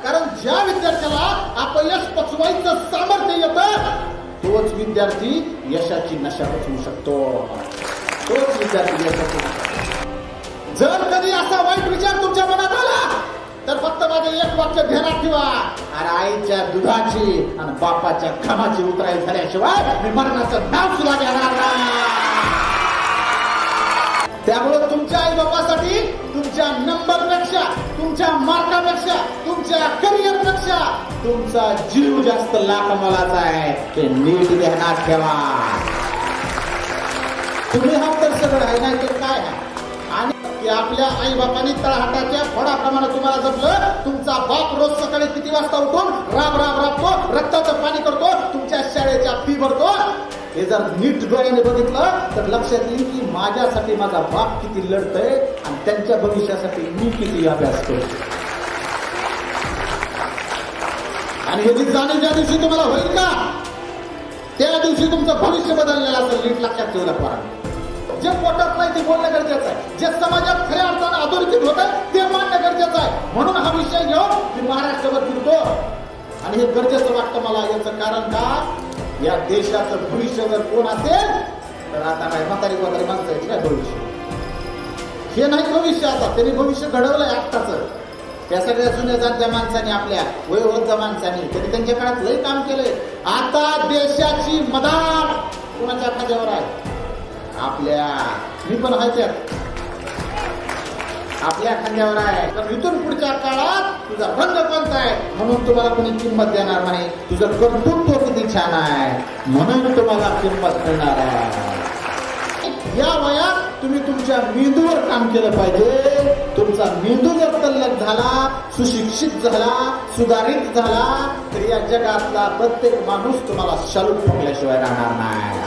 कारण ज्या विद्यार्थ्याला अपयश पचवायचं सामर्थ्य येतं तोच विद्यार्थी यशाची नशा पचवू शकतो. तोच विद्यार्थी यशाची. जर कधी असा वाईट विचार तुमच्या मनात आला तर फक्त माझं एक वाक्य ध्यानात ठेवा, अरे आईच्या दुधाची आणि बापाच्या घामाची उतराई झाल्याशिवाय मी मरणाचं नाव सुद्धा घेणार नाही. त्यामुळे तुमच्या आई बापासाठी तुमच्या नंबरपेक्षा, तुमच्या मार्कापेक्षा, तुमच्या करिअरपेक्षा तुमचा जीव जास्त लाख मोलाचा आहे. ते नीट ध्यानात ठेवा. तुम्ही हा तर सगळं आहे, नाही तर काय आहे. आणि आपल्या आई बापांनी तळहाटाच्या फळाप्रमाणे तुम्हाला जपलं. तुमचा बाप रोज सकाळी किती वाजता उठून राबतो, रक्ताचं पाणी करतो, तुमच्या शाळेच्या फी भरतो. हे जर नीट डोळ्याने बघितलं तर लक्षात येईल की माझ्यासाठी माझा बाप किती लढतोय आणि त्यांच्या भविष्यासाठी मी किती अभ्यास करतो. आणि ह्याची जाणीव ज्या दिवशी तुम्हाला होईल का त्या दिवशी तुमचं भविष्य बदललेलं असेल. नीट लक्षात ठेवलं पोरांनो. जे पोटात नाही ते बोलणं गरजेचं आहे. जे समाजात खऱ्या अर्थानं अधोरेखित होत आहे ते मानणं गरजेचं आहे. म्हणून हा विषय घेऊन मी महाराष्ट्रावर फिरतो आणि हे गरजेचं वाटतं मला. याचं कारण का, या देशाचं भविष्य जर कोण असेल तर आता काय म्हातारी माणसं आहेत काय भविष्य. हे नाही भविष्य. आता त्यांनी भविष्य घडवलंय आत्ताच. त्या सगळ्या जुन्या जाणत्या माणसांनी, आपल्या वयोवृद्ध माणसांनी त्यांनी त्यांच्या काळात लय काम केलंय. आता देशाची मदार कोणाच्या खांद्यावर आहे? आपल्या. मी पण आहे त्यात. आपल्या खांद्यावर आहे. तर इथून पुढच्या काळात तुझा रंग कोणता आहे म्हणून तुम्हाला कोणी किंमत देणार नाही. तुझं कर्तृत्व किती छान आहे म्हणून तुम्हाला किंमत मिळणार आहे. या वयात तुम्ही तुमच्या मेंदूवर काम केलं पाहिजे. तुमचा मेंदू जर तल्लख झाला, सुशिक्षित झाला, सुधारित झाला तर या जगातला प्रत्येक माणूस तुम्हाला शालूट ठोकल्याशिवाय राहणार नाही.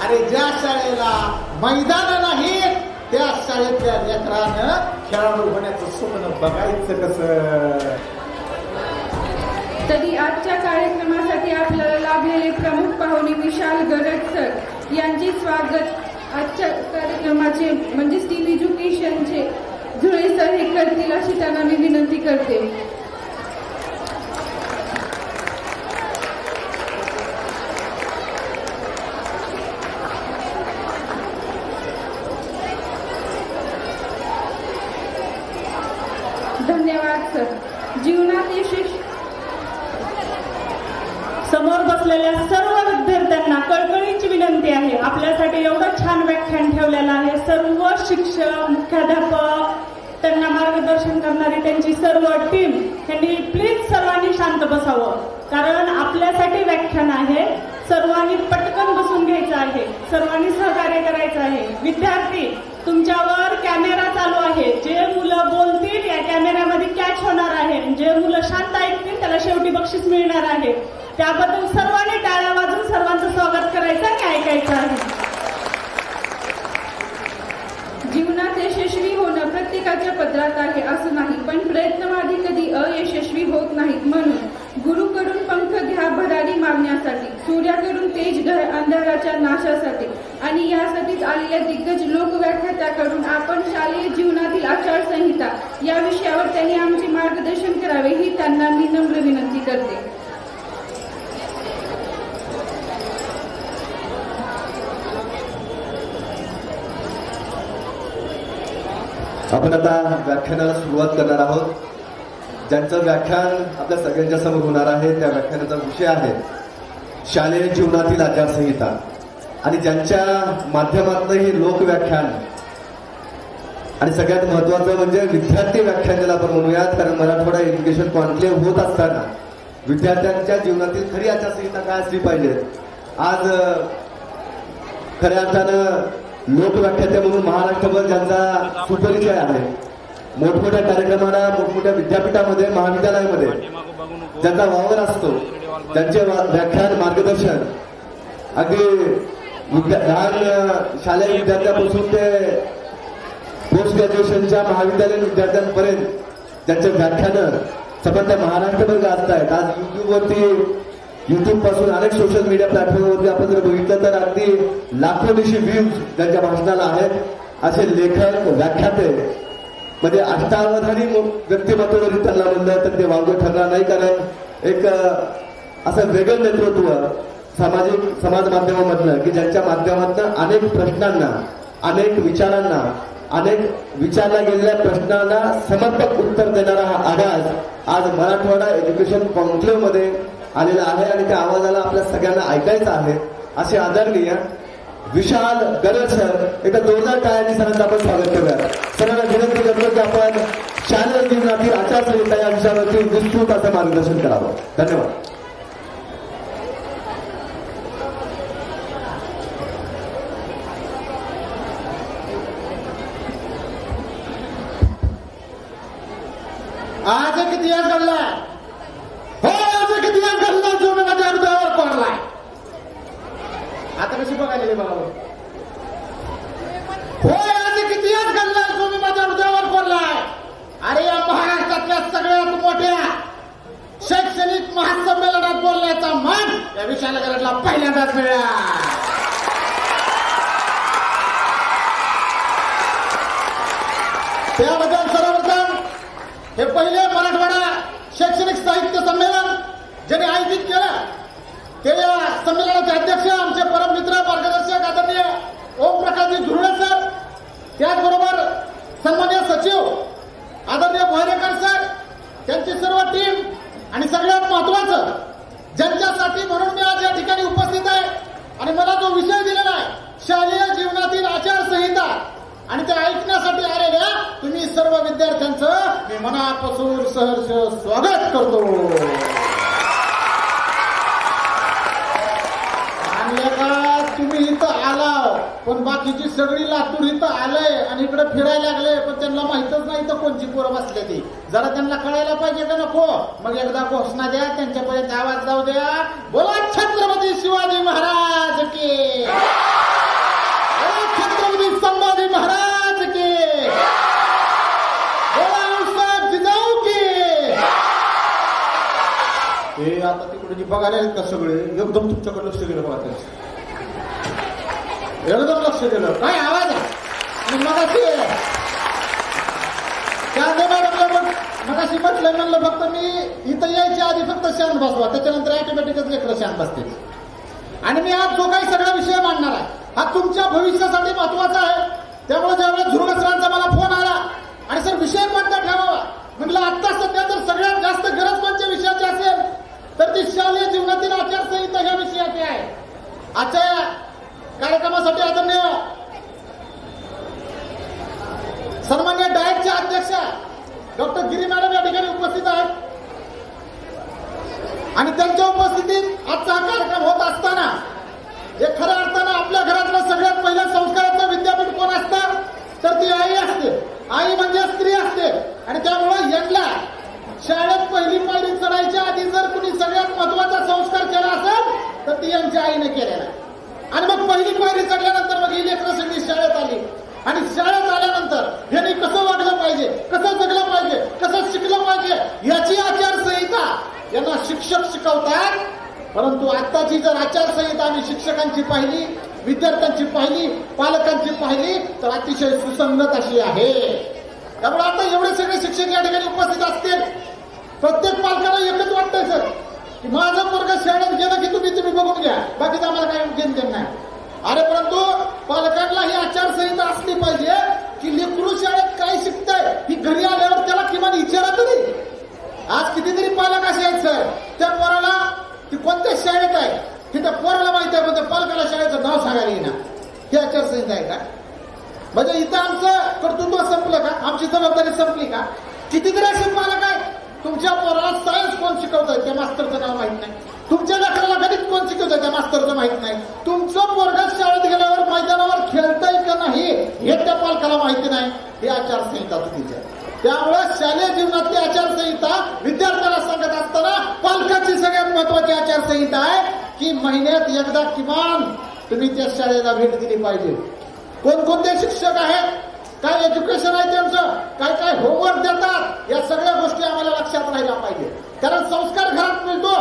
अरे ज्या शाळेला मैदान नाही त्या शाळेतल्या लेकरानं खेळाडू होण्याचं स्वप्न बघायचं कसं. तरी आजच्या कार्यक्रमासाठी आपल्याला लाभलेले प्रमुख पाहुणे विशाल गरड सर यांचे स्वागत आजच्या कार्यक्रमाचे म्हणजेच टीम एज्युकेशनचे झुळे सर हे करतील अशी त्यांना मी विनंती करते. धन्यवाद सर. जीवनात यशस्वी समोर बसलेल्या सर्व विद्यार्थ्यांना कळकळीची विनंती आहे. आपल्यासाठी एवढं छान व्याख्यान ठेवलेलं आहे. सर्व शिक्षक, मुख्याध्यापक, त्यांना मार्गदर्शन करणारी त्यांची सर्व टीम यांनी प्लीज सर्वांनी शांत बसावं. कारण आपल्यासाठी व्याख्यान आहे. सर्वांनी पटकन बसून घ्यायचं आहे. सर्वांनी सहकार्य करायचं आहे. विद्यार्थी तुमच्यावर कॅमेरा चालू आहे. जे मुलं बोलतील या कॅमेऱ्यामध्ये कॅच होणार आहे. जे मुलं शांत ऐकतील त्याला शेवटी बक्षीस मिळणार आहे. त्याबद्दल सर्वांनी टाळ्या वाजून सर्वांचं स्वागत करायचं आणि ऐकायचं आहे. जीवनात यशस्वी होणं प्रत्येकाच्या पदरात आहे असं नाही, पण प्रयत्नवादी कधी अयशस्वी होत नाहीत. म्हणून गुरुकडून पंख घ्या भरारी मागण्यासाठी, सूर्याकडून तेज अंधाराच्या नाशासाठी आणि यासाठीच आलेल्या दिग्गज लोकव्याख्यात्याकडून आपण शालेय जीवनातील आचारसंहिता या विषयावर त्यांनी आमचे मार्गदर्शन करावे ही त्यांना मी नम्र विनंती करते. आपण आता व्याख्यानाला सुरुवात करणार आहोत. ज्यांचं व्याख्यान आपल्या सगळ्यांच्या समोर होणार आहे त्या व्याख्यानाचा विषय आहे शालेय जीवनातील आचारसंहिता. आणि ज्यांच्या माध्यमातून हे लोकव्याख्यान आणि सगळ्यात महत्वाचं म्हणजे विद्यार्थी व्याख्यान ज्याला आपण म्हणूयात. कारण मराठवाडा एज्युकेशन कॉन्क्लेव्ह होत असताना विद्यार्थ्यांच्या जीवनातील खरी आचारसंहिता काय असली पाहिजे. आज खऱ्या अर्थानं लोकव्याख्याते म्हणून महाराष्ट्रभर ज्यांचा सुपरिचय आहे, मोठमोठ्या कार्यक्रमाला, मोठमोठ्या विद्यापीठामध्ये, महाविद्यालयामध्ये ज्यांचा वावर असतो, त्यांचे व्याख्यान मार्गदर्शन अगदी लहान शालेय विद्यार्थ्यापासून ते पोस्ट ग्रॅज्युएशनच्या महाविद्यालयीन विद्यार्थ्यांपर्यंत त्यांचे व्याख्यानं सगळ्या महाराष्ट्रभर गाजत आहेत. आज युट्यूब पासून अनेक सोशल मीडिया प्लॅटफॉर्मवरती आपण जर बघितलं तर अगदी लाखोंची व्ह्यूज त्यांच्या भाषणाला आहेत. असे लेखक, व्याख्याते म्हणजे अष्टावधानी व्यक्तिमत्व जरी त्यांना म्हणलं तर ते वावगं ठरणार नाही. कारण एक असं वेगळं नेतृत्व समाज माध्यमामधनं की ज्यांच्या माध्यमातून अनेक प्रश्नांना, अनेक विचारांना, अनेक विचारल्या गेलेल्या प्रश्नांना समर्पक उत्तर देणारा हा आवाज आज मराठवाडा एज्युकेशन कॉन्क्लेव्ह मध्ये आलेला आहे आणि त्या आवाजाला आपल्या सगळ्यांना ऐकायचं आहे. असे आदरणीय विशाल गरज सर, एका जोरदार टाळ्यांनी सरांचं आपण स्वागत करूया. सरांना विनंती करतो की आपण शालेय जीवनातील आचारसंहिता या विषयावरती विस्तृत असं मार्गदर्शन करावं. धन्यवाद. आज एक इतिहास घडलाय. हो, आज एक इतिहास घडला जो मी माझ्या हृदयावर कोरलाय. आता कशी बघायला बघा. हो, आज एक इतिहास घडला जो मी माझ्या हृदयावर कोरलाय. अरे या महाराष्ट्रातल्या सगळ्यात मोठ्या शैक्षणिक महासंमेलनात बोलण्याचा मान या विशाल गरजला पहिल्यांदाच मिळाला. त्याबद्दल सर्वप्रथम हे पहिले मराठवाडा शैक्षणिक साहित्य संमेलन ज्याने आयोजित केलं ते या संमेलनाचे अध्यक्ष आमचे परममित्र मार्गदर्शक आदरणीय ओमप्रकाशजी झुरळे सर, त्याचबरोबर सन्माननीय सचिव आदरणीय भोयरेकर सर, त्यांची सर्व टीम आणि सगळ्यात महत्वाचं ज्यांच्यासाठी म्हणून मी आज या ठिकाणी उपस्थित आहे आणि मला जो विषय दिलेला आहे शालेय जीवनातील आचारसंहिता आणि ते ऐकण्यासाठी आलेल्या तुम्ही सर्व विद्यार्थ्यांचं मी मनापासून सहर्ष स्वागत करतो. आणि का तुम्ही इथं आला पण बाकीची सगळी लातूर इथं आलंय आणि इकडे फिरायला लागले पण त्यांना माहितच नाही तर कोणची पोरं बसले ती. जरा त्यांना कळायला पाहिजे का नको. मग एकदा घोषणा द्या, त्यांच्यापर्यंत आवाज जाऊ द्या. बोला छत्रपती शिवाजी महाराज की, छत्रपती संभाजी महाराज की, बोला जिजाऊ की. हे आता तिकडे बघायला आहेत का सगळे एकदम तुमच्याकडे लक्ष गेलं बघा. एकदम लक्ष गेलं. काय आवाज आहे. आणि मगाशी मगाशी म्हटलं म्हणलं फक्त मी इथं यायच्या आधी फक्त शांत बसवा, त्याच्यानंतर ऑटोमॅटिकच लेकरं शांत बसते. आणि मी आज जो काही सगळा विषय मांडणार आहे हा तुमच्या भविष्यासाठी महत्वाचा आहे. त्यामुळे ज्यावेळेस झुरळे सरांचा मला फोन आला आणि सर विषय कोणता ठेवावा म्हटलं आता सध्या तर सगळ्यात जास्त गरज कोणत्या विषयाची असेल तर ती शालेय जीवनातील आचारसंहिता ह्या विषयाची आहे. आजच्या कार्यक्रमासाठी आदरणीय सन्मान्य डाएटच्या अध्यक्ष डॉक्टर गिरी मॅडम या ठिकाणी उपस्थित आहेत आणि त्यांच्या उपस्थितीत आजचा हा कार्यक्रम होत असताना एक खऱ्या अर्थानं आपल्या घरातलं सगळ्यात पहिल्या संस्काराचं विद्यापीठ कोण असतं तर ती आई असते. आई म्हणजे स्त्री असते आणि त्यामुळे यांना शाळेत पहिली पायरी चढायच्या आधी जर कुणी सगळ्यात महत्वाचा संस्कार केला असेल तर ती यांच्या आईने केलेला. आणि मग पहिली पायरी चढल्यानंतर मग ही लेकरं सगळी शाळेत आली आणि शाळेत आल्यानंतर यांनी कसं वागलं पाहिजे, कसं जगलं पाहिजे, कसं शिकलं पाहिजे याची आचारसंहिता यांना शिक्षक शिकवतात. परंतु आताची जर आचारसंहिता आम्ही शिक्षकांची पाहिली, विद्यार्थ्यांची पाहिली, पालकांची पाहिली तर अतिशय सुसंगत अशी आहे. त्यामुळे आता एवढे सगळे शिक्षक या ठिकाणी उपस्थित असतील. प्रत्येक पालकाला एकच वाटतंय सर की माझं पोरग शाळेत गेलं की तुम्ही बघून घ्या, बाकीचं आम्हाला काय घेणं नाही. अरे परंतु पालकांना ही आचारसंहिता असली पाहिजे की लेकरू शाळेत काय शिकतंय ही घरी आल्यावर त्याला किमान विचारा तरी. आज कितीतरी पालक असे आहेत सर त्या पोराला ती कोणत्या शाळेत आहे की त्या पोराला माहिती आहे पण त्या पालकाला शाळेचं नाव सांगायला येईना. ही आचारसंहिता आहे का? म्हणजे इथं आमचं कर्तृत्व संपलं का, आमची जबाबदारी संपली का? कितीतरी असे पालक आहेत तुमच्या पोराला सायन्स कोण शिकवतंय त्या मास्तरचं नाव माहित नाही, तुमच्या लेकराला गणित कोण शिकवतंय त्या मास्तरचं माहित नाही, तुमचं पोरगा शाळेत गेल्यावर मैदानावर खेळताय का नाही हे त्या पालकाला माहिती नाही. ही आचारसंहिता चुकीची आहे. त्यामुळे शालेय जीवनातली आचारसंहिता विद्यार्थ्याला सांगत असताना पालकाची सगळ्यात महत्वाची आचारसंहिता आहे की महिन्यात एकदा किमान तुम्ही त्या शाळेला भेट दिली पाहिजे. कोणकोणते शिक्षक आहेत, काय एज्युकेशन आहे त्यांचं, काय काय होमवर्क देतात, या सगळ्या गोष्टी आम्हाला लक्षात राहिल्या पाहिजे. कारण संस्कार घरात मिळतो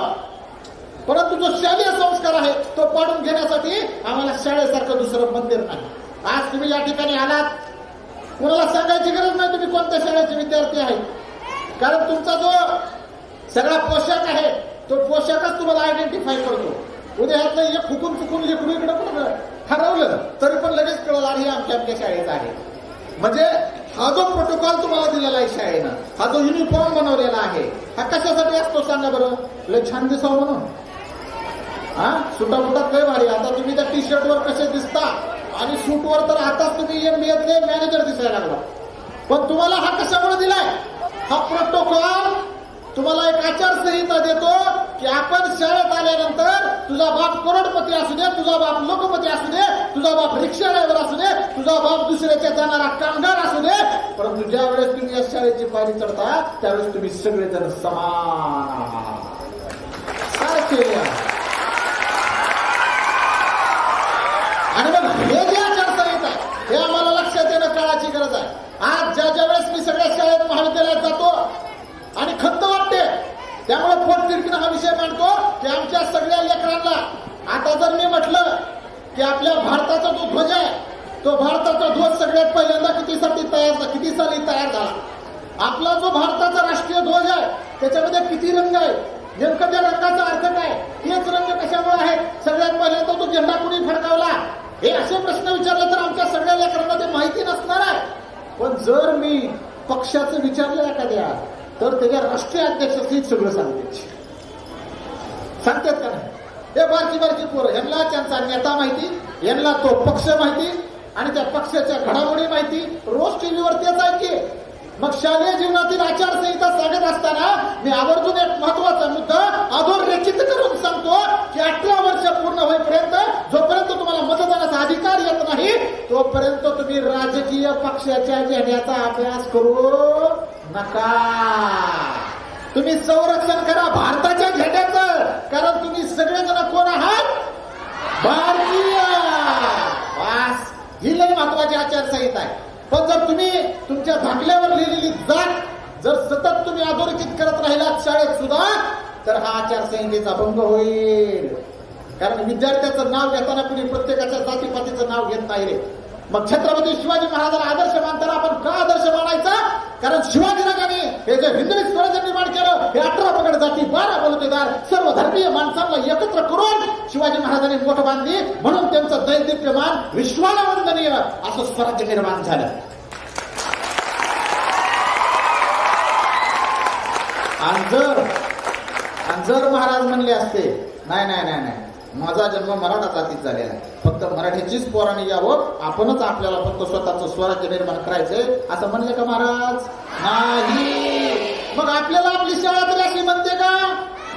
परंतु जो शालेय संस्कार आहे तो पाडून घेण्यासाठी आम्हाला शाळेसारखं दुसरं मंदिर नाही. आज तुम्ही या ठिकाणी आलात कोणाला सांगायची गरज नाही तुम्ही कोणत्या शाळेचे विद्यार्थी आहेत, कारण तुमचा जो सगळा पोशाख आहे तो पोशाखच तुम्हाला आयडेंटिफाय करतो. उद्या ह्यातलं एक फुकून चुकून लेकरू इकडे पण ठरवलं तरी पण लगेच कळलं आणि हे आमच्या शाळेचा आहे. म्हणजे हा जो प्रोटोकॉल तुम्हाला दिलेला आहे शाळेनं, हा जो युनिफॉर्म बनवलेला आहे, हा कशासाठी असतो सांगा बरं? लय छान दिसावं म्हणून. हा सुटाफुटात लय भारी. आता तुम्ही त्या टी शर्टवर कसे दिसता आणि सूटवर तर आताच तुम्ही MBAतले मॅनेजर दिसायला लागला. पण तुम्हाला हा कशामुळे दिलाय? हा प्रोटोकॉल तुम्हाला एक आचारसंहिता देतो की आपण शाळेत आल्यानंतर तुझा बाप करोडपती असू दे, तुझा बाप लोकपती असू दे, तुझा बाप रिक्षा ड्रायव्हर असू दे, तुझा बाप दुसऱ्याच्या जाणारा कामगार असू दे, परंतु ज्या वेळेस तुम्ही या शाळेची पायरी चढता त्यावेळेस तुम्ही सगळेजण समान सारखे. आणि मग हे जे आचारसंहिता आहे हे आम्हाला लक्षात येणं काळाची गरज आहे. आज ज्या वेळेस मी सगळ्या शाळेत महाविद्यालयात जातो आणि खंत वाटते, त्यामुळे पोटतिडकीनं हा विषय मांडतो की आमच्या सगळ्या लेकरांना, आता जर मी म्हटलं की आपल्या भारताचा जो ध्वज आहे तो भारताचा ध्वज सगळ्यात पहिल्यांदा किती साली तयार झाला, आपला जो भारताचा राष्ट्रीय ध्वज आहे त्याच्यामध्ये किती रंग आहे, नेमकं त्या रंगाचा अर्थ काय, हेच रंग कशामुळे आहेत, सगळ्यात पहिल्यांदा तो झेंडा कुणी फडकावला, हे असे प्रश्न विचारले तर आमच्या सगळ्या लेकरांना ते माहिती नसणार आहे. पण जर मी पक्षाचं विचारलं एखाद्या तर त्याच्या राष्ट्रीय अध्यक्षासहित सगळं सांगतात का नाही? हे बारकी पोरं, यांना त्यांचा नेता माहिती, यांना तो पक्ष माहिती आणि त्या पक्षाच्या घडामोडी माहिती, रोज टीव्हीवर तेच आहे की. मग शालेय जीवनातील आचारसंहिता सांगत असताना मी आवर्जून एक महत्वाचा मुद्दा अधोरेखित करून सांगतो की 18 वर्ष पूर्ण होईपर्यंत जोपर्यंत तुम्हाला मतदानाचा अधिकार येत नाही तोपर्यंत तुम्ही राजकीय पक्षाच्या झेंड्याचा अभ्यास करू नका. तुम्ही संरक्षण करा भारताच्या झेंड्याचं, कारण तुम्ही सगळेजण कोण आहात? भारतीय. बस ही लई महत्वाची आचारसंहिता आहे. पण जर तुम्ही तुमच्या धाकल्यावर लिहिलेली जात जर सतत तुम्ही अधोरेखित करत राहिलात शाळेत सुद्धा तर हा आचारसंहितेचा भंग होईल. कारण विद्यार्थ्याचं नाव घेताना कुणी प्रत्येकाच्या जातीपातीचं नाव घेत नाही रे. मग छत्रपती शिवाजी महाराजांना आदर्श मानताना आपण का आदर्श मानायचा? कारण शिवाजीराजांनी हे जे हिंदवी स्वराज्य निर्माण केलं, हे 18 पगड जाती 12 बलुतेदार सर्व धर्मीय माणसांना एकत्र करून शिवाजी महाराजांनी मोठ बांधली, म्हणून त्यांचं दैदिप्यमान विश्वाला वंदनीय असं स्वराज्य निर्माण झालं. आणि जर महाराज म्हणले असते नाही माझा जन्म मराठा जातीत झालेला आहे, फक्त मराठीचीच पोरांनी यावं, आपणच आपल्याला फक्त स्वतःचं स्वराज्य निर्माण करायचंय असं म्हणले का महाराज? नाही. मग आपल्याला आपली शाळा तरी अशी म्हणते का?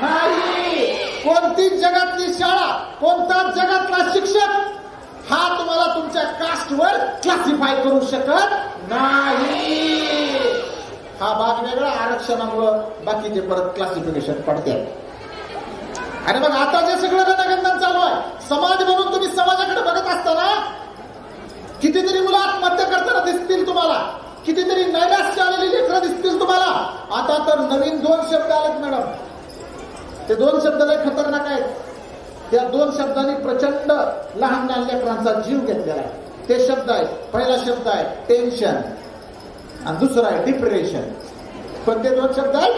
नाही. कोणतीच जगातली शाळा, कोणताच जगातला शिक्षक हा तुम्हाला तुमच्या कास्टवर क्लासिफाय करू शकत नाही. हा भाग वेगळा, आरक्षणामुळं बाकीचे परत क्लासिफिकेशन पडते. आणि मग आता जे सगळं रणगंधन चालू आहे, समाज म्हणून तुम्ही समाजाकडे बघत असताना कितीतरी मुलं आत्महत्या करताना दिसतील तुम्हाला, कितीतरी नैराश्य आलेली लेकरं दिसतील तुम्हाला. आता तर नवीन 2 शब्द आलेत मॅडम, ते 2 शब्द लय खतरनाक आहेत. त्या 2 शब्दांनी प्रचंड लहान लहान लेकरांचा जीव घेतलेला आहे. ते शब्द आहेत, पहिला शब्द आहे टेन्शन आणि दुसरा आहे डिप्रेशन. पण ते 2 शब्द आहेत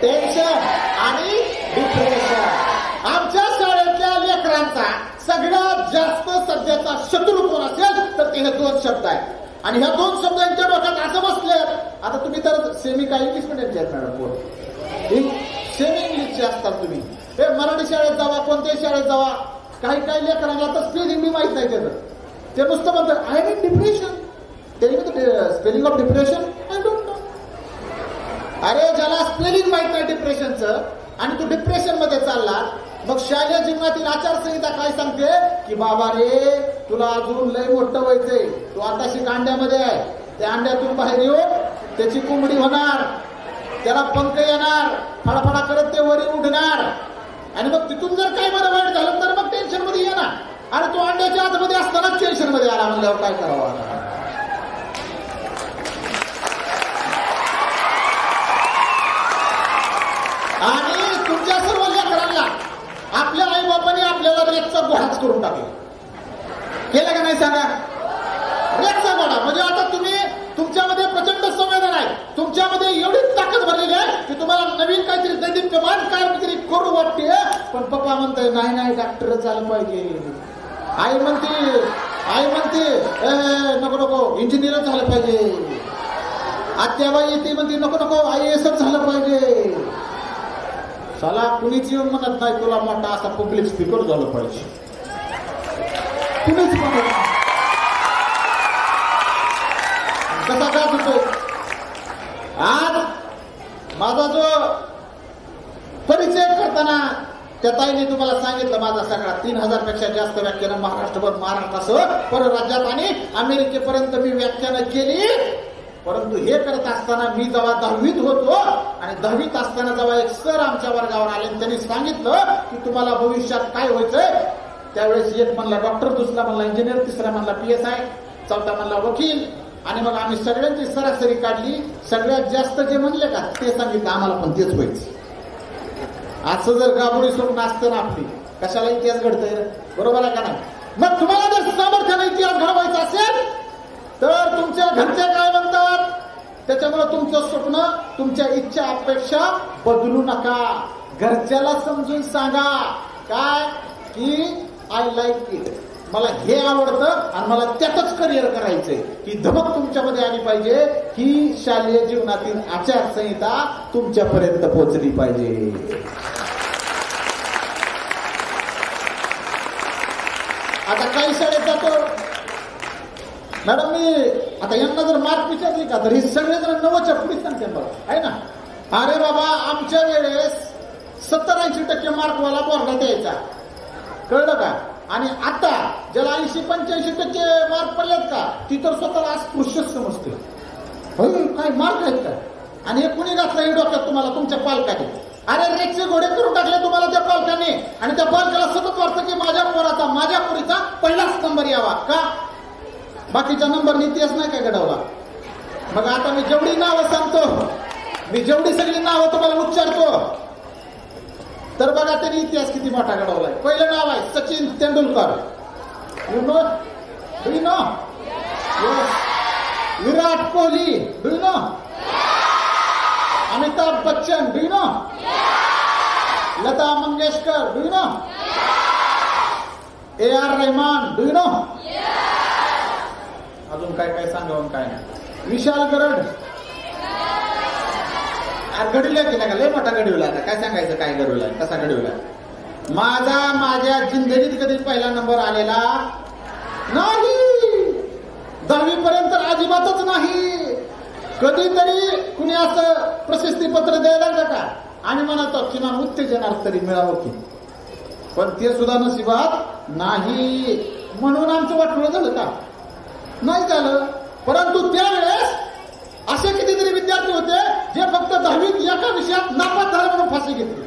टेन्शन आणि डिप्रेशन. आमच्या शाळेतल्या लेकरांचा सगळ्यात जास्त सध्याचा शत्रू कोण असेल तर ते 2 शब्द आहेत. आणि ह्या 2 शब्द यांच्या डोक्यात असं बसले. आता तुम्ही तर सेमी काय इंग्लिश मिडियमचे आहेत मॅडम, पोर सेमी इंग्लिशचे असतात. तुम्ही हे मराठी शाळेत जावा, कोणत्याही शाळेत जावा, काही लेकरांना तर स्पेलिंग बी माहित नाही त्याचं. ते नुसतं म्हणतात I am in depression. Spelling of depression I don't know. अरे ज्याला स्पेलिंग माहित नाही डिप्रेशनचं आणि तू डिप्रेशन मध्ये चालला, मग शालेय जीवनातील आचारसंहिता काय सांगते की बाबा रे तुला अजून लय मोठं व्हायचंय, तू आताशी अंड्यामध्ये आहे, त्या अंड्यातून बाहेर येऊन त्याची कोंबडी होणार, त्याला पंख येणार, फडाफडा करत ते वरी उडणार आणि मग तिथून जर काही बरं वाईट झालं तर मग टेन्शन मध्ये येणार. अरे तो अंड्याच्या आतमध्ये असताना टेन्शन मध्ये आला म्हणल्यावर काय करावं? आणि तुमच्या सर्व लेकरांना आपल्या आई बापाने आपल्याला रेतचा गोहाच करून टाकला, केलं का नाही सांगा? रेचा गोडा म्हणजे आता तुम्ही तुमच्यामध्ये प्रचंड संवेदना आहे, तुमच्यामध्ये एवढी ताकद भरलेली आहे की तुम्हाला नवीन काहीतरी दैदिप्यमान काहीतरी करू वाटते. पण पप्पा म्हणताय नाही नाही डॉक्टरच झालं पाहिजे. आई म्हणते नको नको इंजिनियरच झालं पाहिजे. आत्याबाई ती म्हणते नको नको IAS झालं पाहिजे. साला कुणीच येऊन म्हणत नाही तुला मोठा असा पब्लिक स्पीकर झालं पाहिजे. कुणीच म्हणत कसा का होतो. आज माझा जो परिचय करताना त्या ताईने तुम्हाला सांगितलं माझा सगळा 3000 पेक्षा जास्त व्याख्यानं महाराष्ट्रभर महाराष्ट्रासह परराज्यात आणि अमेरिकेपर्यंत मी व्याख्यानं केली. परंतु हे करत असताना मी जेव्हा 10वीत होतो आणि 10वीत असताना जेव्हा एक सर आमच्या वर्गावर आले आणि त्यांनी सांगितलं की तुम्हाला भविष्यात काय व्हायचंय, त्यावेळेस एक म्हणला डॉक्टर, दुसरा म्हणला इंजिनियर, तिसरा म्हणला PSI, चौथा म्हणला वकील. आणि मग आम्ही सगळ्यांची सरासरी काढली. सगळ्यात जास्त जे म्हणले का ते सांगितलं आम्हाला पण तेच व्हायचं. असं जर गाबोळी स्वप्न असतं ना आपली, कशाला इतिहास घडतंय, बरोबर आहे का नाही. मग तुम्हाला जर सामर्थ्याने इतिहास घडवायचा असेल तर तुमच्या घरचे काय म्हणतात त्याच्यामुळे तुमचं स्वप्न, तुमच्या इच्छा अपेक्षा बदलू नका. घरच्याला समजून सांगा काय की आय लाईक इट, मला हे आवडतं आणि मला त्यातच करिअर करायचंय. ही धमक तुमच्यामध्ये आली पाहिजे. ही शालेय जीवनातील आचारसंहिता तुमच्यापर्यंत पोहोचली पाहिजे. आता काही शाळेत जातो मॅडम, मी आता यांना जर मार्क विचारली का तर हे सगळेजण 9च्या पुढे सांगते बघा, आहे ना. अरे बाबा आमच्या वेळेस 70-80% मार्कवाला बोर्डात यायचा, कळलं का. आणि आता ज्याला 80-85% मार्क पडलेत का ती तर स्वतःला अस्पृश्य समजते. काय मार्क आहेत का. आणि हे कुणी घातलं हे डोक्यात तुम्हाला, तुमच्या पालकाने. अरे रेकचे घोडे करून टाकले तुम्हाला त्या पालकाने. आणि त्या पालकाला सतत वाटतं की माझ्या पोराचा, माझ्या पोरीचा पहिलाच नंबर यावा. का बाकीच्या नंबरने इतिहास नाही काय घडवला. मग आता मी जेवढी नावं सांगतो, मी जेवढी सगळी नावं तुम्हाला उच्चारतो, तर बघा त्यांनी इतिहास किती मोठा घडवलाय. पहिलं नाव आहे Sachin Tendulkar. You know, do you know. Virat Kohli, do you know. Amitabh Bachchan, do you know. Lata Mangeshkar, do you know. AR Rahman, do you know. अजून काय काय सांगावं काय नाही. विशाल गरड घडविला केला का, लय मोठा घडविला. आता काय सांगायचं काय घडविला, कसा घडविला. माझ्या जिंदगीत कधी पहिला नंबर आलेला नाही. 10वी पर्यंत अजिबातच नाही. कधीतरी कुणी असं प्रशस्ती पत्र द्यायला लागलं का आणि म्हणतो किमान उत्तेजनार्थ तरी मिळावं की, पण ते सुद्धा नशिबात नाही. म्हणून आमचं वाटलं झालं का नाही झालं. परंतु त्यावेळेस असे कितीतरी विद्यार्थी होते जे फक्त 10वीत एका विषयात नापास झालं म्हणून फाशी घेतली.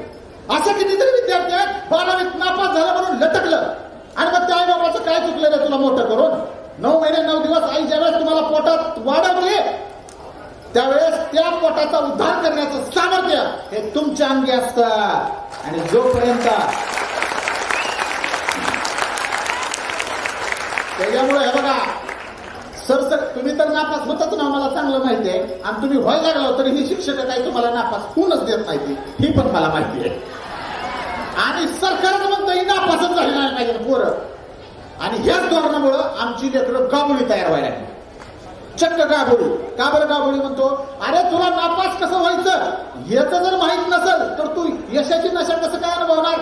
असे कितीतरी विद्यार्थी आहेत 12वीत नापास झालं म्हणून लटकलं. आणि मग त्या आई बाबाचं काय चुकलं रे तुला मोठं करून. 9 महिने 9 दिवस आई ज्यावेळेस तुम्हाला पोटात वाढवली त्यावेळेस त्या पोटाचा उद्धार करण्याचं सामर्थ्य हे तुमच्या अंगी असतं. आणि जोपर्यंत त्याच्यामुळे हे बघा सर तुम्ही तर नापास होतच ना, मला चांगलं माहिती आहे. आणि तुम्ही व्हायला लागला तरी ही शिक्षक काही तुम्हाला नापास होऊनच देत नाही, ही पण मला माहिती आहे. आणि सरकारचं म्हणतं ही नापासच झाली नाही पाहिजे पोरं. आणि ह्याच धोरणामुळं आमची लेकरं गाबोळी तयार व्हायला लागली. चक्क गाबोळी. का बरं गाबोळी म्हणतो. अरे तुला नापास कसं व्हायचं याचं जर माहित नसेल तर तू यशाची नशा कसं काय अनुभवणार.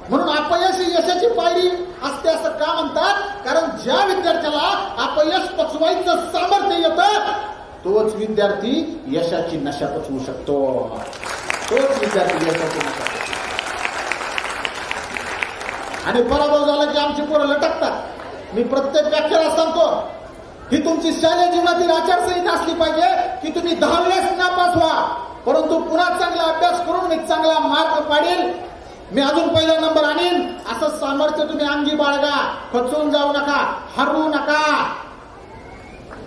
म्हणून अपयश यशाची पायरी असते असं का म्हणतात, कारण ज्या विद्यार्थ्याला अपयश पचवायचं सामर्थ्य येतं तोच विद्यार्थी यशाची नशा पचवू शकतो. तोच विद्यार्थी यशाची नशा. आणि पराभव झाला की आमची पोरं लटकतात. मी प्रत्येक व्याख्यानात सांगतो ही तुमची शालेय जीवनातील आचारसंहिता असली पाहिजे की तुम्ही 10 वेळेस नापास व्हा, परंतु पुन्हा चांगला अभ्यास करून मी चांगला मार्क पाडेल, मी अजून पहिला नंबर आणीन असं सामर्थ्य तुम्ही अंगी बाळगा. खचून जाऊ नका, हरवू नका.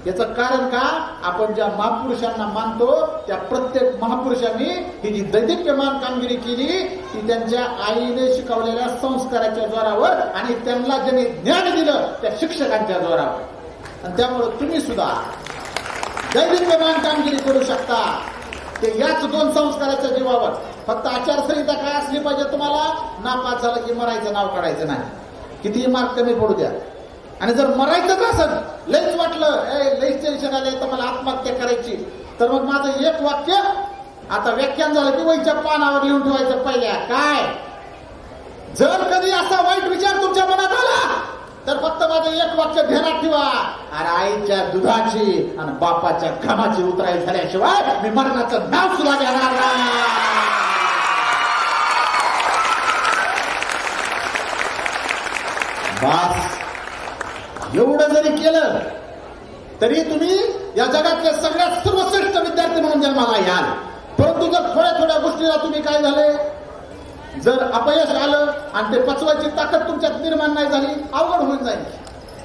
याचं कारण का, आपण ज्या महापुरुषांना मानतो त्या प्रत्येक महापुरुषांनी ही जी दैदिप्यमान कामगिरी केली ती त्यांच्या आईने शिकवलेल्या संस्काराच्या जोरावर आणि त्यांना ज्यांनी ज्ञान दिलं त्या शिक्षकांच्या जोरावर. आणि त्यामुळे तुम्ही सुद्धा दैदिप्यमान कामगिरी करू शकता. ते याच 2 संस्काराच्या जीवावर. फक्त आचारसंहिता काय असली पाहिजे तुम्हाला? नापास झालं की मरायचं नाव काढायचं नाही, कितीही मार्क कमी पडू द्या. आणि जर मरायचंच असेल, लईच वाटलं लईच टेन्शन आलं तर मला आत्महत्या करायची, तर मग माझं एक वाक्य आता व्याख्यान झालं की वहीच्या पानावर लिहून ठेवायचं पहिल्या. काय जर कधी असा वाईट विचार तुमच्या मनात आला तर फक्त माझं एक वाक्य ध्यानात ठेवा, अरे आईच्या दुधाची आणि बापाच्या घामाची उतराई झाल्याशिवाय मी मरणाचं नाव सुद्धा घेणार नाही. बास एवढं जरी केलं तरी तुम्ही या जगातले सगळ्यात सर्वश्रेष्ठ विद्यार्थी म्हणून जन्माला याल. परंतु जर थोड्या थोड्या गोष्टीला तुम्ही काय झाले, जर अपयश आलं आणि ते पचवायची ताकद तुमच्यात निर्माण नाही झाली, अवघड होऊन जाईल.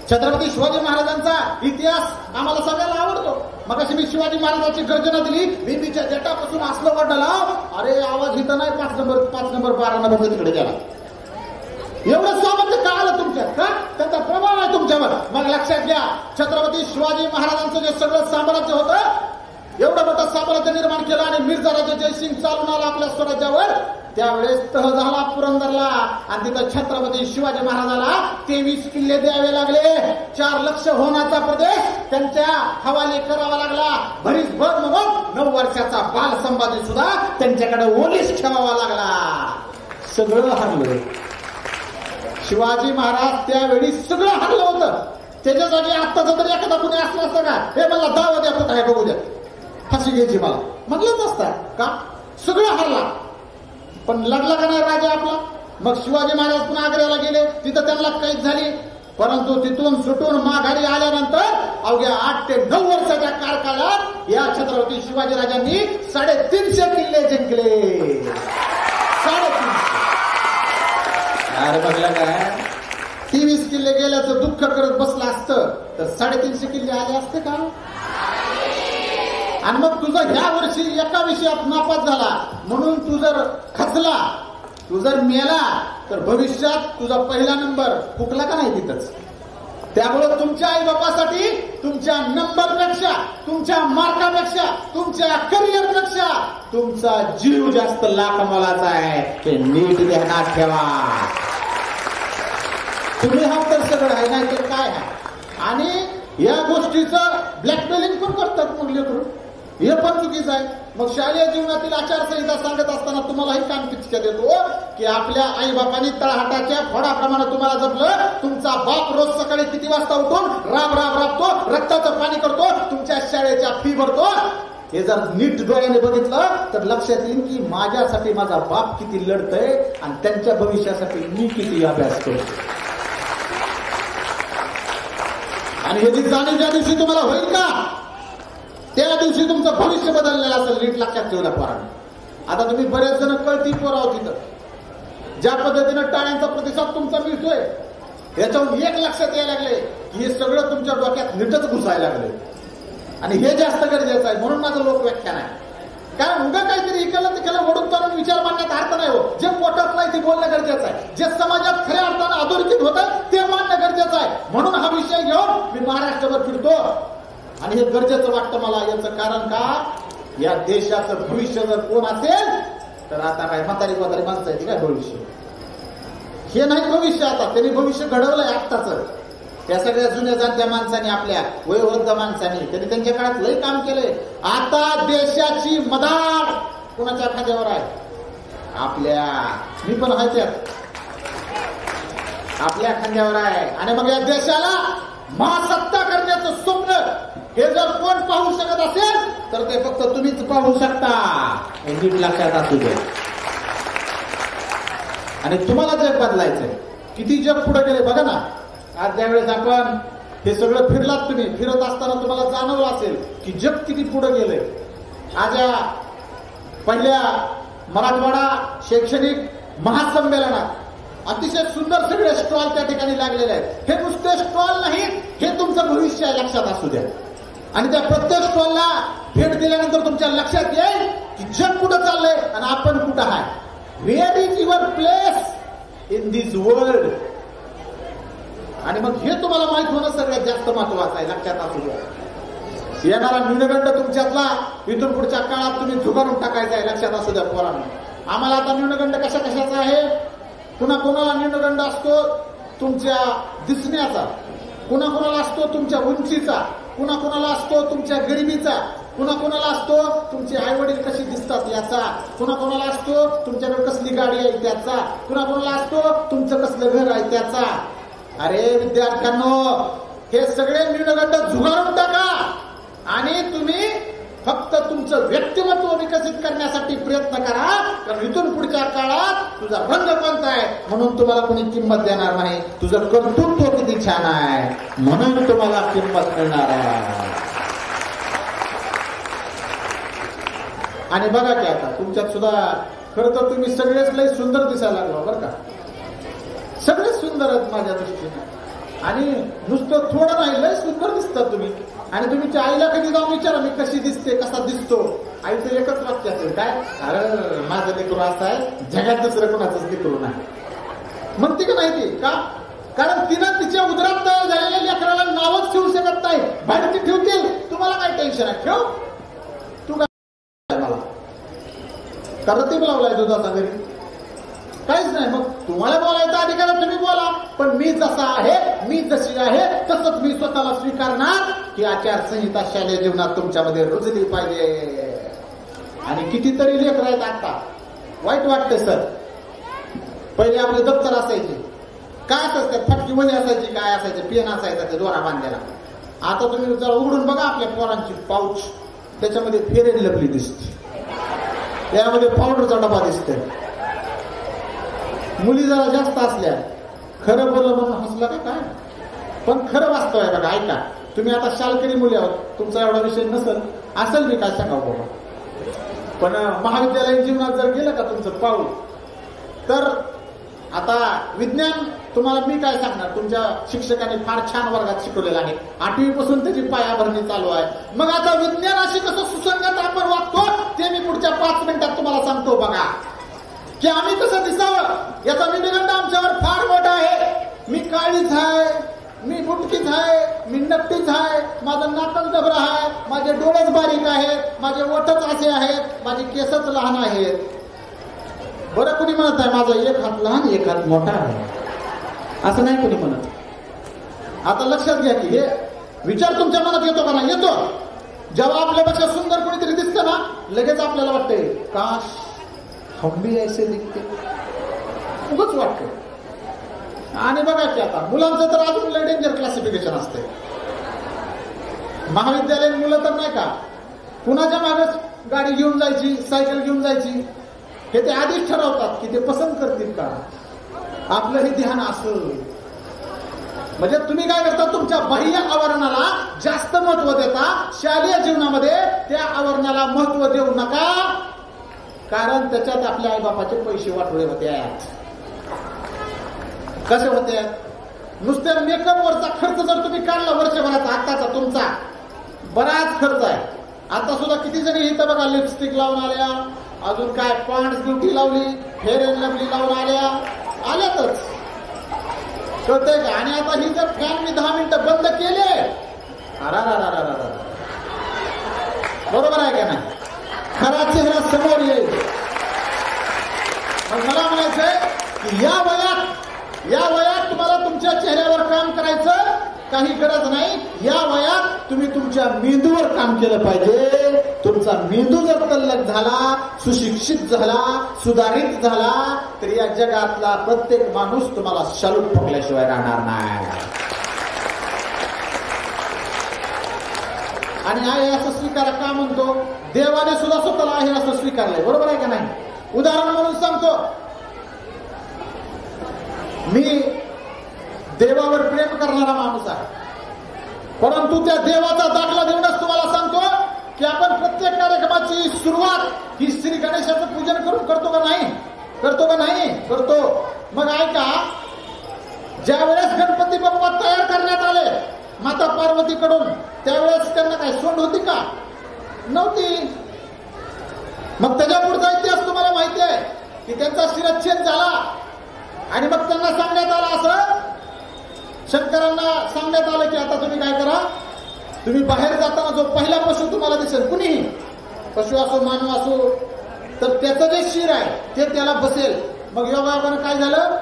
छत्रपती शिवाजी महाराजांचा इतिहास आम्हाला सगळ्याला आवडतो. मग अशी मी शिवाजी महाराजांची गर्जना दिली, बिंबीच्या जटापासून असलं वाटला, अरे आवाज इथं नाही, 5 नंबर 12 नंबर तिकडे गेला. एवढं सामर्थ्य का आलं तुमच्यात? का त्याचा प्रभाव आहे तुमच्यावर. मग लक्षात घ्या, छत्रपती शिवाजी महाराजांचं जे सगळं साम्राज्य होतं, एवढं मोठं साम्राज्य निर्माण केलं आणि मिर्झा राजा जयसिंग चालून आला आपल्या स्वराज्यावर. त्यावेळेस तह झाला पुरंदरला आणि तिथं छत्रपती शिवाजी महाराजाला 23 किल्ले द्यावे लागले. 4 लक्ष होण्याचा प्रदेश त्यांच्या हवाली करावा लागला. भरीसभर मग 9 वर्षाचा बाल संभाजी सुद्धा त्यांच्याकडे ओलीस ठेवावा लागला. सगळं हरलं. शिवाजी महाराज त्यावेळी सगळं हरलं होतं. त्याच्या जागी आत्ताचा तरी एखादा कुणी असला असता का, हे मला दावा द्या, कुठं आहे बघू द्या, फाशी घ्यायची मला म्हटलंच असता का? सगळं हरला. पण लढला का नाही राजा आपला? मग शिवाजी महाराज पुन्हा आग्र्याला गेले, तिथं त्यांना कैद झाली. परंतु तिथून सुटून माघारी आल्यानंतर अवघ्या 8 ते 9 वर्षाच्या कार्यकाळात या छत्रपती शिवाजी राजांनी 350 किल्ले जिंकले. 350. अरे बघला काय, 23 किल्ले गेल्याचं दुःख करत बसलं असतं तर 350 किल्ले आले असते का? आणि मग तुझा ह्या वर्षी एका विषयात नापास झाला म्हणून तू जर खचला, तू जर मेला, तर भविष्यात तुझा पहिला नंबर फुकला का नाही तिथंच. त्यामुळे तुमच्या आई बापासाठी तुमच्या नंबरपेक्षा, तुमच्या मार्कापेक्षा, तुमच्या करिअरपेक्षा तुमचा जीव जास्त लाख मोलाचा आहे, हे नीट ध्यानात ठेवा. तुम्ही हा तर सगळं आहे, नाही तर काय आहे. आणि या गोष्टीचं ब्लॅकमेलिंग पण करतात मग लेकरू, हे पण चुकीचं आहे. मग शालेय जीवनातील आचारसंहिता सांगत असताना तुम्हालाही काम टिचक्या देतो की आपल्या आई बापांनी तळहाटाच्या फोडाप्रमाणे तुम्हाला जपलं. तुमचा बाप रोज सकाळी किती वाजता उठून राबतो, रक्ताचं पाणी करतो, तुमच्या शाळेच्या फी भरतो. हे जर नीट डोळ्याने बघितलं तर लक्षात येईल की माझ्यासाठी माझा बाप किती लढतोय आणि त्यांच्या भविष्यासाठी मी किती अभ्यास करतो. आणि ह्याची जाणीव ज्या दिवशी तुम्हाला होईल का, त्या दिवशी तुमचं भविष्य बदललेलं असेल. नीट लक्षात ठेवल्या पोरांनी. आता तुम्ही बरेच जण कळती पोरं आहोत तिथं, ज्या पद्धतीनं टाळ्यांचा प्रतिसाद तुमचा मिळतोय याच्याहून एक लक्षात यायला लागले की हे सगळं तुमच्या डोक्यात नीटच घुसायला लागले. आणि हे जास्त गरजेचं आहे. म्हणून माझं लोक व्याख्यान आहे. कारण उद्या काहीतरी इकडलं तिकडलं वडून तारून विचार मांडण्यात अर्थ नाही हो. जे पोटात नाही ते बोलणं गरजेचं आहे. जे समाजात खऱ्या अर्थानं अधोरेखित होत आहे ते मांडणं गरजेचं आहे. म्हणून हा विषय घेऊन मी महाराष्ट्रभर फिरतो आणि हे गरजेचं वाटतं मला. याचं कारण का, या देशाचं भविष्य जर कोण असेल तर आता काय म्हातारी माणसं आहे ती काय भविष्य, हे नाही भविष्य. आता त्यांनी भविष्य घडवलंय आत्ताच. त्या सगळ्या जुन्या जाणत्या माणसांनी, आपल्या वयोवृद्ध माणसांनी, त्यांनी त्यांच्या काळात लई काम केलंय. आता देशाची मदार कोणाच्या खांद्यावर आहे? आपल्या. मी पण आहे त्यात, आपल्या खांद्यावर आहे. आणि मग या देशाला महासत्ता करण्याचं स्वप्न हे जर कोण पाहू शकत असेल तर ते फक्त तुम्हीच पाहू शकता. हे नीट लक्षात असू दे. आणि तुम्हाला जग बदलायचंय. किती जग पुढे गेले बघा ना. आज ज्यावेळेस आपण हे सगळं फिरलात, तुम्ही फिरत असताना तुम्हाला जाणवलं असेल की जग किती पुढे गेले. आज या पहिल्या मराठवाडा शैक्षणिक महासंमेलनात अतिशय सुंदर सगळे स्टॉल त्या ठिकाणी लागलेले आहेत. हे नुसते स्टॉल नाहीत, हे तुमचं भविष्य आहे, लक्षात असू द्या. आणि त्या प्रत्येक स्टॉलला भेट दिल्यानंतर तुमच्या लक्षात येईल की जग कुठं चाललंय आणि आपण कुठं आहे. Where is your place in this world. आणि मग हे तुम्हाला माहित होणं सगळ्यात जास्त महत्वाचं आहे, लक्षात असू द्या. येणारा न्यूनगंड तुमच्यातला इथून पुढच्या काळात तुम्ही झुगारून टाकायचा आहे, लक्षात असू द्या पोरांनो. आम्हाला आता न्यूनगंड कशा कशाचा आहे, कुणा कोणाला न्यूनगंड असतो तुमच्या दिसण्याचा, कुणा कोणाला असतो तुमच्या उंचीचा, कुणा कोणाला असतो तुमच्या गरिबीचा, कुणा कोणाला असतो तुमचे आई वडील कशी दिसतात याचा, कुणा कोणाला असतो तुमच्याकडे कसली गाडी आहे त्याचा, कुणा कोणाला असतो तुमचं कसलं घर आहे त्याचा. अरे विद्यार्थ्यांनो, हे सगळे न्यूनगंड झुगारून टाका आणि तुम्ही फक्त तुमचं व्यक्तिमत्व विकसित करण्यासाठी प्रयत्न करा. कारण इथून पुढच्या काळात तुझा रंग कोणता आहे म्हणून तुम्हाला कोणी किंमत देणार नाही, तुझं कर्तृत्व किती छान आहे म्हणून तुम्हाला किंमत मिळणार आहे. आणि बघा की आता तुमच्यात सुद्धा खरं तर तुम्ही सगळेच लय सुंदर दिसायला लागलो बरं का, सगळेच सुंदर आहेत माझ्या दृष्टीने. आणि नुसतं थोडं नाही, लय सुंदर दिसतात तुम्ही. आणि तुम्ही आईला कधी जाऊन विचारा मी कशी दिसते, कसा दिसतो, आईचं एकच वाक्य असेल काय, अरे माझं लेकरू असं आहे, जगात दुसरं कोणाचंच लेकरू नाही म्हणते का नाही ती. का? कारण तिनं तिच्या उदरात तयार झालेल्या लेकराला नावच ठेवू शकत नाही, भाडती ठेवतील. तुम्हाला काय टेन्शन आहे, ठेव तू काय मला करतीब लावलाय दुधाचा घरी, काहीच नाही. मग तुम्हाला बोलायचा अधिकार तुम्ही बोला, पण मी जसा आहे, मी जशी आहे तसंच मी स्वतःला स्वीकारणार की आचारसंहिता शालेय जीवनात तुमच्यामध्ये रुजली पाहिजे. आणि कितीतरी लेकर आहेत आता, वाईट वाटते सर. पहिले आपले दप्तर असायचे, काय असायचं फटकी मध्ये असायची, काय असायचे पेन असायचा ते दोरा बांधायला. आता तुम्ही जरा उघडून बघा आपल्या पोरांची पाऊच, त्याच्यामध्ये फेर अँड लवली दिसते, त्यामध्ये पावडरचा डबा दिसतोय. मुली जरा जास्त असल्या, खरं बोललं म्हणून हसलं का काय, पण खरं वास्तव आहे बघा. ऐका, तुम्ही आता शालकरी मुली आहोत, तुमचा एवढा विषय नसेल, असेल मी काय सांगावं बाबा, पण महाविद्यालयीन जीवनात जर गेलं का तुमचं पाऊल, तर आता विज्ञान तुम्हाला मी काय सांगणार, तुमच्या शिक्षकांनी फार छान वर्गात शिकवलेलं आहे, 8वी पासून त्याची पायाभरणी चालू आहे. मग आता विज्ञानाशी कसं सुसंगत आपण वागतो ते मी पुढच्या 5 मिनिटात तुम्हाला सांगतो बघा, की आम्ही कसं दिसावं. याचा न्यूनगंड आमच्यावर फार मोठा आहे. मी काळीच आहे, मी बुटकीच आहे, मी नक्कीच आहे, माझं नाकच डबरं आहे, माझे डोळेच बारीक आहेत, माझे ओठच असे आहेत, माझे केसच लहान आहेत. बरं कुणी म्हणत आहे माझा एक हात लहान एक हात मोठा आहे, असं नाही कुणी म्हणत. आता लक्षात घ्या की हे विचार तुमच्या मनात येतो का नाही, येतो. जेव्हा आपल्यापेक्षा सुंदर कोणीतरी दिसतं ना, लगेच आपल्याला वाटते काश हम भी ऐसे दिखते, खूपच वाटतं. आणि बघा की आता मुलांचं तर अजून लय डेंजर क्लासिफिकेशन असते. महाविद्यालयीन मुलं तर नाही का, कुणाच्या मागच गाडी घेऊन जायची, सायकल घेऊन जायची, हे ते आधीच ठरवतात की ते पसंत करतील का, आपलं हे ध्यान असं. म्हणजे तुम्ही काय करता, तुमच्या बाह्य आवरणाला जास्त महत्व देता, शालेय जीवनामध्ये त्या आवरणाला महत्व देऊ नका. कारण त्याच्यात आपल्या आईबापाचे पैसे वाटोळे होते. कसे होते? नुसत्या मेकअपवरचा खर्च जर तुम्ही काढला वर्षभराचा, आताचा तुमचा बराच खर्च आहे. आता सुद्धा किती जणी इथं बघा लिपस्टिक लावून आल्या, अजून काय पॉन्ड्स ब्युटी लावली, फेअर अँड लवली लावून आल्यातच, कळतंय का. आणि आता ही जर फॅन मी 10 मिनिटं बंद केले, बरोबर आहे का नाही, खरा चेहरा समोर येईल. मला म्हणायचंय की या वयात तुम्हाला तुमच्या चेहऱ्यावर काम करायचं काही गरज नाही. या वयात तुम्ही तुमच्या मेंदूवर काम केलं पाहिजे. तुमचा मेंदू जर तल्लख झाला, सुशिक्षित झाला, सुधारित झाला, तर या जगातला प्रत्येक माणूस तुम्हाला शालूट ठोकल्याशिवाय राहणार नाही. आणि आहे असं स्वीकारा का म्हणतो, देवाने सुद्धा स्वतःला आहे असं स्वीकारलंय, बरोबर आहे का नाही. उदाहरण म्हणून सांगतो, मी देवावर प्रेम करणारा माणूस आहे, परंतु त्या देवाचा दाखला देऊनच तुम्हाला सांगतो की आपण प्रत्येक कार्यक्रमाची सुरुवात ही श्री गणेशाचं पूजन करून करतो का नाही, करतो. मग ऐका, ज्या वेळेस गणपती बाप्पा तयार करण्यात आले माता पार्वतीकडून, त्यावेळेस त्यांना काय सोंड होती का? नव्हती. मग त्याच्या पुढचा इतिहास तुम्हाला माहिती आहे की त्यांचा शिरच्छेद झाला आणि मग त्यांना सांगण्यात आलं असं शंकरांना सांगण्यात आलं की आता तुम्ही काय करा, तुम्ही बाहेर जाताना जो पहिला पशु तुम्हाला दिसेल, कुणीही पशु असो मानव असो, तर त्याचं जे शिर आहे ते त्याला बसेल. मग योगायोगानं काय झालं,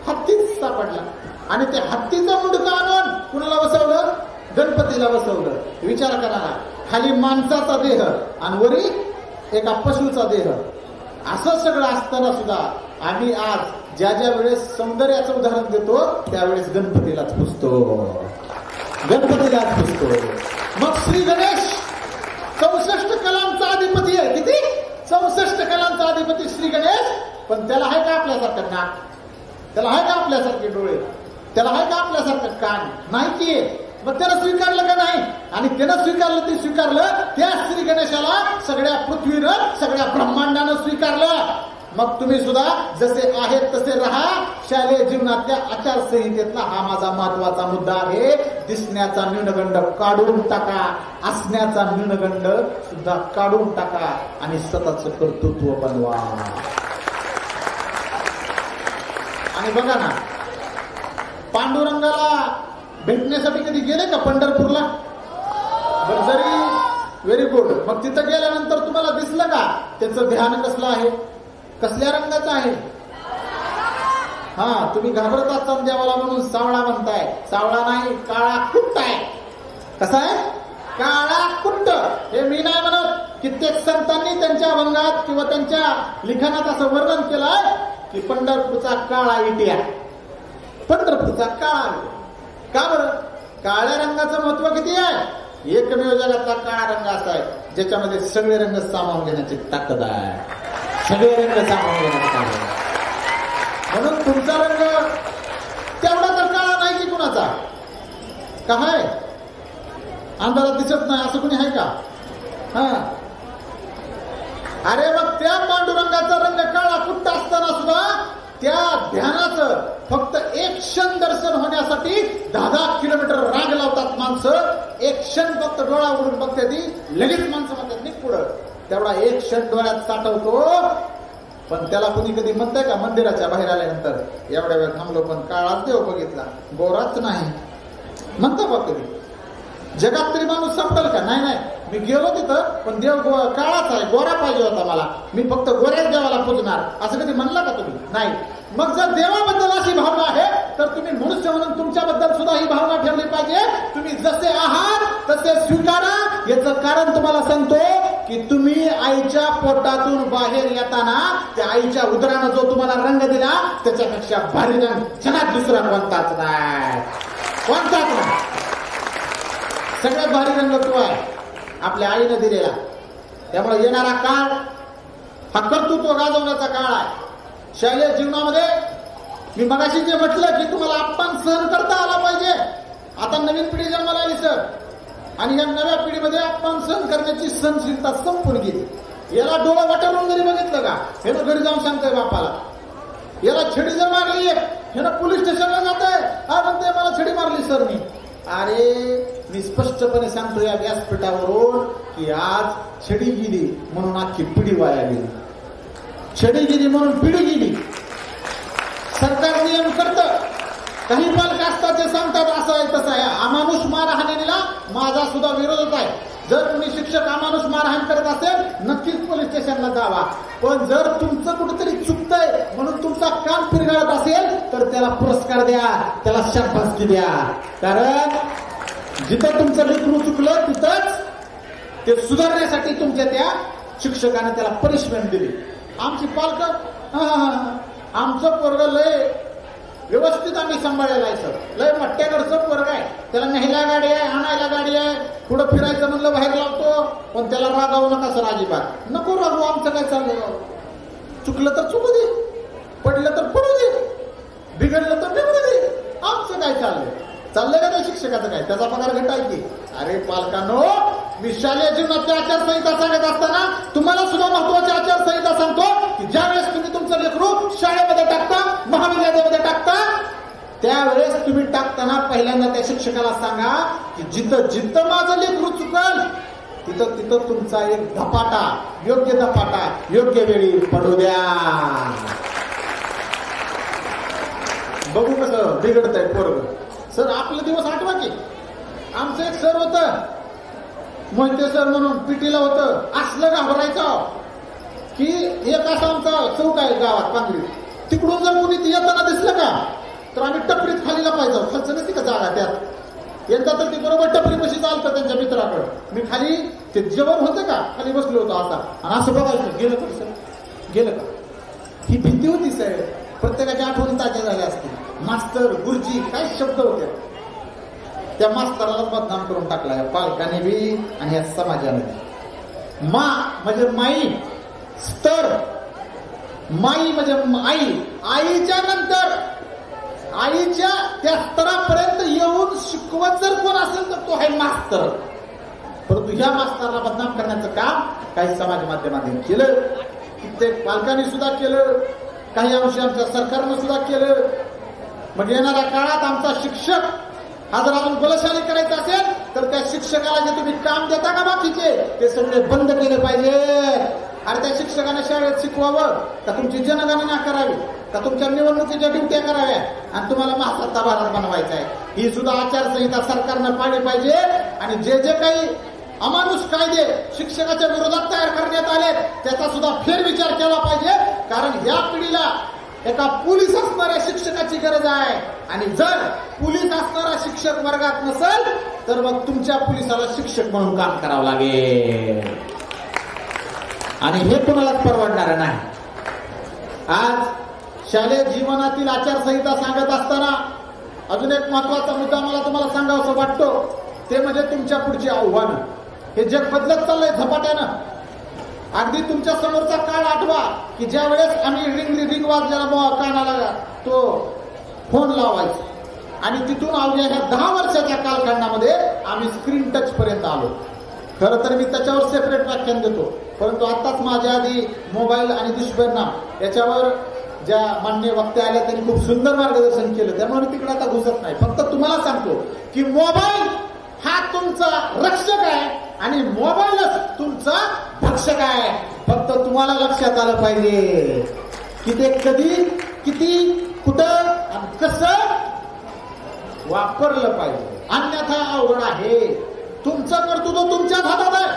हत्तीच सापडला आणि त्या हत्तीचं मुंडकं आणून कुणाला बसवलं, गणपतीला बसवलं. विचार करा, खाली माणसाचा देह आणि वरी एका पशुचा देह. असं सगळं असताना सुद्धा आम्ही आज ज्या ज्या वेळेस सौंदर्याचं उदाहरण देतो त्यावेळेस गणपतीलाच पुजतो, गणपतीलाच पुजतो. मग श्री गणेश 64 कलांचा अधिपती आहे. किती? 64 कलांचा अधिपती श्री गणेश. पण त्याला आहे का आपल्यासारखं नाक, त्याला आहे का आपल्यासारखे डोळे, त्याला आहे का आपल्यासारखं कान? नाही की. मग त्यानं स्वीकारलं का नाही? आणि त्यानं स्वीकारलं, ते स्वीकारलं. त्या श्री गणेशाला सगळ्या पृथ्वीनं, सगळ्या ब्रह्मांडानं स्वीकारलं. मग तुम्ही सुद्धा जसे आहेत तसे राहा. शालेय जीवनातल्या आचारसंहितेतला हा माझा महत्वाचा मुद्दा आहे. दिसण्याचा न्यूनगंड काढून टाका, असण्याचा न्यूनगंड सुद्धा काढून टाका आणि स्वतःच कर्तृत्व बनवा. आणि बघा ना, पांडुरंगाला भेटण्यासाठी कधी गेले का पंढरपूरला? बरं, जरी व्हेरी गुड. मग तिथं गेल्यानंतर तुम्हाला दिसलं का त्याचं ध्यान कसलं आहे, कसल्या रंगाचं आहे? हा, तुम्ही घाबरत असताना देवाला म्हणून सावळा म्हणताय. सावळा नाही, काळा कुट्ट आहे. कसा आहे? काळा कुट्ट. हे मी नाही म्हणत, कित्येक संतांनी त्यांच्या अभंगात किंवा त्यांच्या लिखाणात असं वर्णन केलंय की पंढरपूरचा काळा इटिया, पंढरपूरचा काळा. का बरं? काळ्या रंगाचं महत्व किती आहे? एकमेव जगातला काळा रंग असा आहे ज्याच्यामध्ये सगळे रंग सामावून घेण्याची ताकद आहे, सगळे रंग सामावून घेण्याची ताकद आहे. म्हणून तुमचा रंग तेवढा तर काळा नाही की कुणाचा. काय अंधारात दिसत नाही असं कुणी आहे का? हा, अरे मग त्या पांडुरंगाचा रंग काळा कुट्ट असताना सुद्धा त्या ध्यानाचं फक्त एक क्षण दर्शन होण्यासाठी 10-10 किलोमीटर रांग लावतात माणसं. एक क्षण फक्त डोळा उघडून बघते ती, लगेच माणसं म्हणतात निघ पुढं. तेवढा एक क्षण डोळ्यात साठवतो. पण त्याला कुणी कधी म्हणतंय का मंदिराच्या बाहेर आल्यानंतर एवढ्या वेळ थांबलो पण काळाच देव बघितला, गोराच नाही म्हणतो बघ कधी? जगात तरी माणूस सापडेल का? नाही नाही, मी गेलो तिथं पण देव काळाच आहे, गोरा पाहिजे होता मला, मी फक्त गोऱ्याच देवाला पूजणार, असं कधी म्हणला का तुम्ही? नाही. मग जर देवाबद्दल अशी भावना आहे तर तुम्ही मनुष्य म्हणून तुमच्याबद्दल सुद्धा ही भावना ठेवली पाहिजे. तुम्ही जसे आहात तसे स्वीकारा. याचं कारण तुम्हाला सांगतो की तुम्ही आईच्या पोटातून बाहेर येताना त्या आईच्या उदरानं जो तुम्हाला रंग दिला त्याच्यापेक्षा भारी रंग जगात दुसरा कोणताच नाही, कोणताच नाही. सगळ्यात भारी रंग तो आहे आपल्या आईनं दिलेला. त्यामुळे येणारा काळ हा कर्तृत्व गाजवण्याचा काळ आहे. शालेय जीवनामध्ये मी मगाशी जे म्हटलं की तुम्हाला अपमान सहन करता आला पाहिजे. आता नवीन पिढी जन्माला आली सर, आणि या नव्या पिढीमध्ये अपमान सहन करण्याची सहनशीलता संपून गेली. याला डोळं वाटारून जरी बघितलं का, हे ना घरी जाऊन सांगतोय बापाला. याला छडी जर मारली, हे ना पोलीस स्टेशनला जात आहे, हा म्हणते मला छडी मारली सर मी. अरे मी स्पष्टपणे सांगतो या व्यासपीठावरून की आज छडी गेली म्हणून अख्खी पिढी वाया गेली, छडी गेली म्हणून पिढी गेली. सरकार नियम करतं, काही पालक असतात जे सांगतात असं आहे तसं आहे. अमानुष मारहाणीला माझा सुद्धा विरोध आहे. जर कोणी शिक्षक अमानुष मारहाण करत असेल नक्कीच पोलीस स्टेशनला जावा. पण जर तुमचं कुठेतरी चुकतंय म्हणून तुमचा काम पिरगाळत असेल तर त्याला पुरस्कार द्या, त्याला शाबासकी द्या. कारण जिथं तुमचं लेकरू चुकलं तिथंच ते सुधारण्यासाठी तुमच्या त्या शिक्षकाने त्याला पनिशमेंट दिली. आमची पालक आमचं पोरग लय व्यवस्थित आम्ही सांभाळलेलं आहे सर, लय मट्ट्याकडचं पोरग आहे, त्याला न्यायला गाडी आहे, आणायला गाडी आहे, पुढं फिरायचं म्हणलं बाहेर लावतो, पण त्याला रागावू नका सर अजिबात. नको रागू, आमचं काय चाललं, चुकलं तर चुकू दे, पडलं तर पडू दे, बिघडलं तर बिघडू दे, आमचं काय चाललंय का त्या शिक्षकाचं काय, त्याचा पगार भेटाय की. अरे पालकांनो, मी शालेय जीवनाची आचारसंहिता सांगत असताना तुम्हाला सुद्धा महत्वाची आचारसंहिता सांगतो की ज्यावेळेस तुम्ही तुमचं लेकरू शाळेमध्ये टाकता, महाविद्यालयामध्ये टाकता, त्यावेळेस तुम्ही टाकताना पहिल्यांदा त्या शिक्षकाला सांगा की जिथं जिथं माझं लेकरू चुकल तिथं तिथं तुमचा एक धपाटा, योग्य धपाटा योग्य वेळी पडू द्या. बघू कसं बिघडतंय पोरग. सर आपले दिवस आठवा की आमचं एक सर होतं मोहिते सर म्हणून पीटीला होतं. असलं घाबरायचं की एक असा आमचा चौक आहे गावात पांगरी, तिकडून जर कोणी येताना दिसलं का तर आम्ही टपरीत खालीला पाहिजे. खालचं नसते का जागा त्यात यंदा तर ती बरोबर टपरी कशी चालतं त्यांच्या मित्राकडं. मी खाली ते जेवण होतं का खाली बसलो होतो असा आणि असं बघायचं गेलं का सर गेलं का. ही भीती होती साहेब. प्रत्येकाच्या आठवणी ताज्या झाल्या असतील. मास्तर गुरुजी काय शब्द होते. त्या मास्तराला बदनाम करून टाकला या पालकाने बी आणि या समाजाने बी. मा म्हणजे माई, स्तर माई म्हणजे आई, आईच्या नंतर आईच्या त्या स्तरापर्यंत येऊन शिकवत जर कोण असेल तर तो आहे मास्तर. परंतु ह्या मास्तराला बदनाम करण्याचं काम काही समाज माध्यमांनी केलं, कित्येक पालकांनी सुद्धा केलं, काही अंशी आमच्या सरकारनं सुद्धा केलं. म्हणजे येणाऱ्या काळात आमचा शिक्षक हा जर अजून बलशाली करायचा असेल तर त्या शिक्षकाला जे तुम्ही काम देता का बाकीचे ते सगळे बंद केले पाहिजे. आणि त्या शिक्षकाने शाळेत शिकवावं का तुमची जनगणना करावी का तुमच्या निवडणुकीच्या ड्युट्या कराव्या आणि तुम्हाला महासत्ता भारत बनवायचा आहे. ही सुद्धा आचारसंहिता सरकारनं पाळली पाहिजे. आणि जे जे काही अमानुष कायदे शिक्षकाच्या विरोधात तयार करण्यात आले त्याचा सुद्धा फेरविचार केला पाहिजे. कारण या पिढीला एका पोलीस असणाऱ्या शिक्षकाची गरज आहे. आणि जर पोलीस असणारा शिक्षक वर्गात नसेल तर मग तुमच्या पोलिसाला शिक्षक म्हणून काम करावं लागेल आणि हे कोणालाच परवडणार नाही. आज शालेय जीवनातील आचारसंहिता सांगत असताना अजून एक महत्वाचा मुद्दा मला तुम्हाला सांगावंसं वाटतो ते म्हणजे तुमच्या पुढची आव्हानं. हे जग बदलत चाललंय झपाट्यानं. अगदी तुमच्या समोरचा काळ आठवा की ज्या वेळेस आम्ही रिंग वाजल्याला कानाला तो फोन लावायचो आणि तिथून अवघ्या ह्या 10 वर्षाच्या कालखंडामध्ये आम्ही स्क्रीन टच पर्यंत आलो. खरं तर मी त्याच्यावर सेपरेट व्याख्यान देतो, परंतु आताच माझ्या आधी मोबाईल आणि दुष्परिणाम याच्यावर ज्या मान्य वक्ते आल्या त्यांनी खूप सुंदर मार्गदर्शन केलं, त्यामुळे मी तिकडे आता घुसत नाही. फक्त तुम्हाला सांगतो की मोबाईल हा तुमचा रक्षक आहे आणि मोबाईलच तुमचा भक्षक आहे. फक्त तुम्हाला लक्षात आलं पाहिजे की ते कधी किती कुठं आणि कसं वापरलं पाहिजे. अन्यथा अवघड आहे. तुमचं कर्तृत्व तुमच्याच हातात आहे.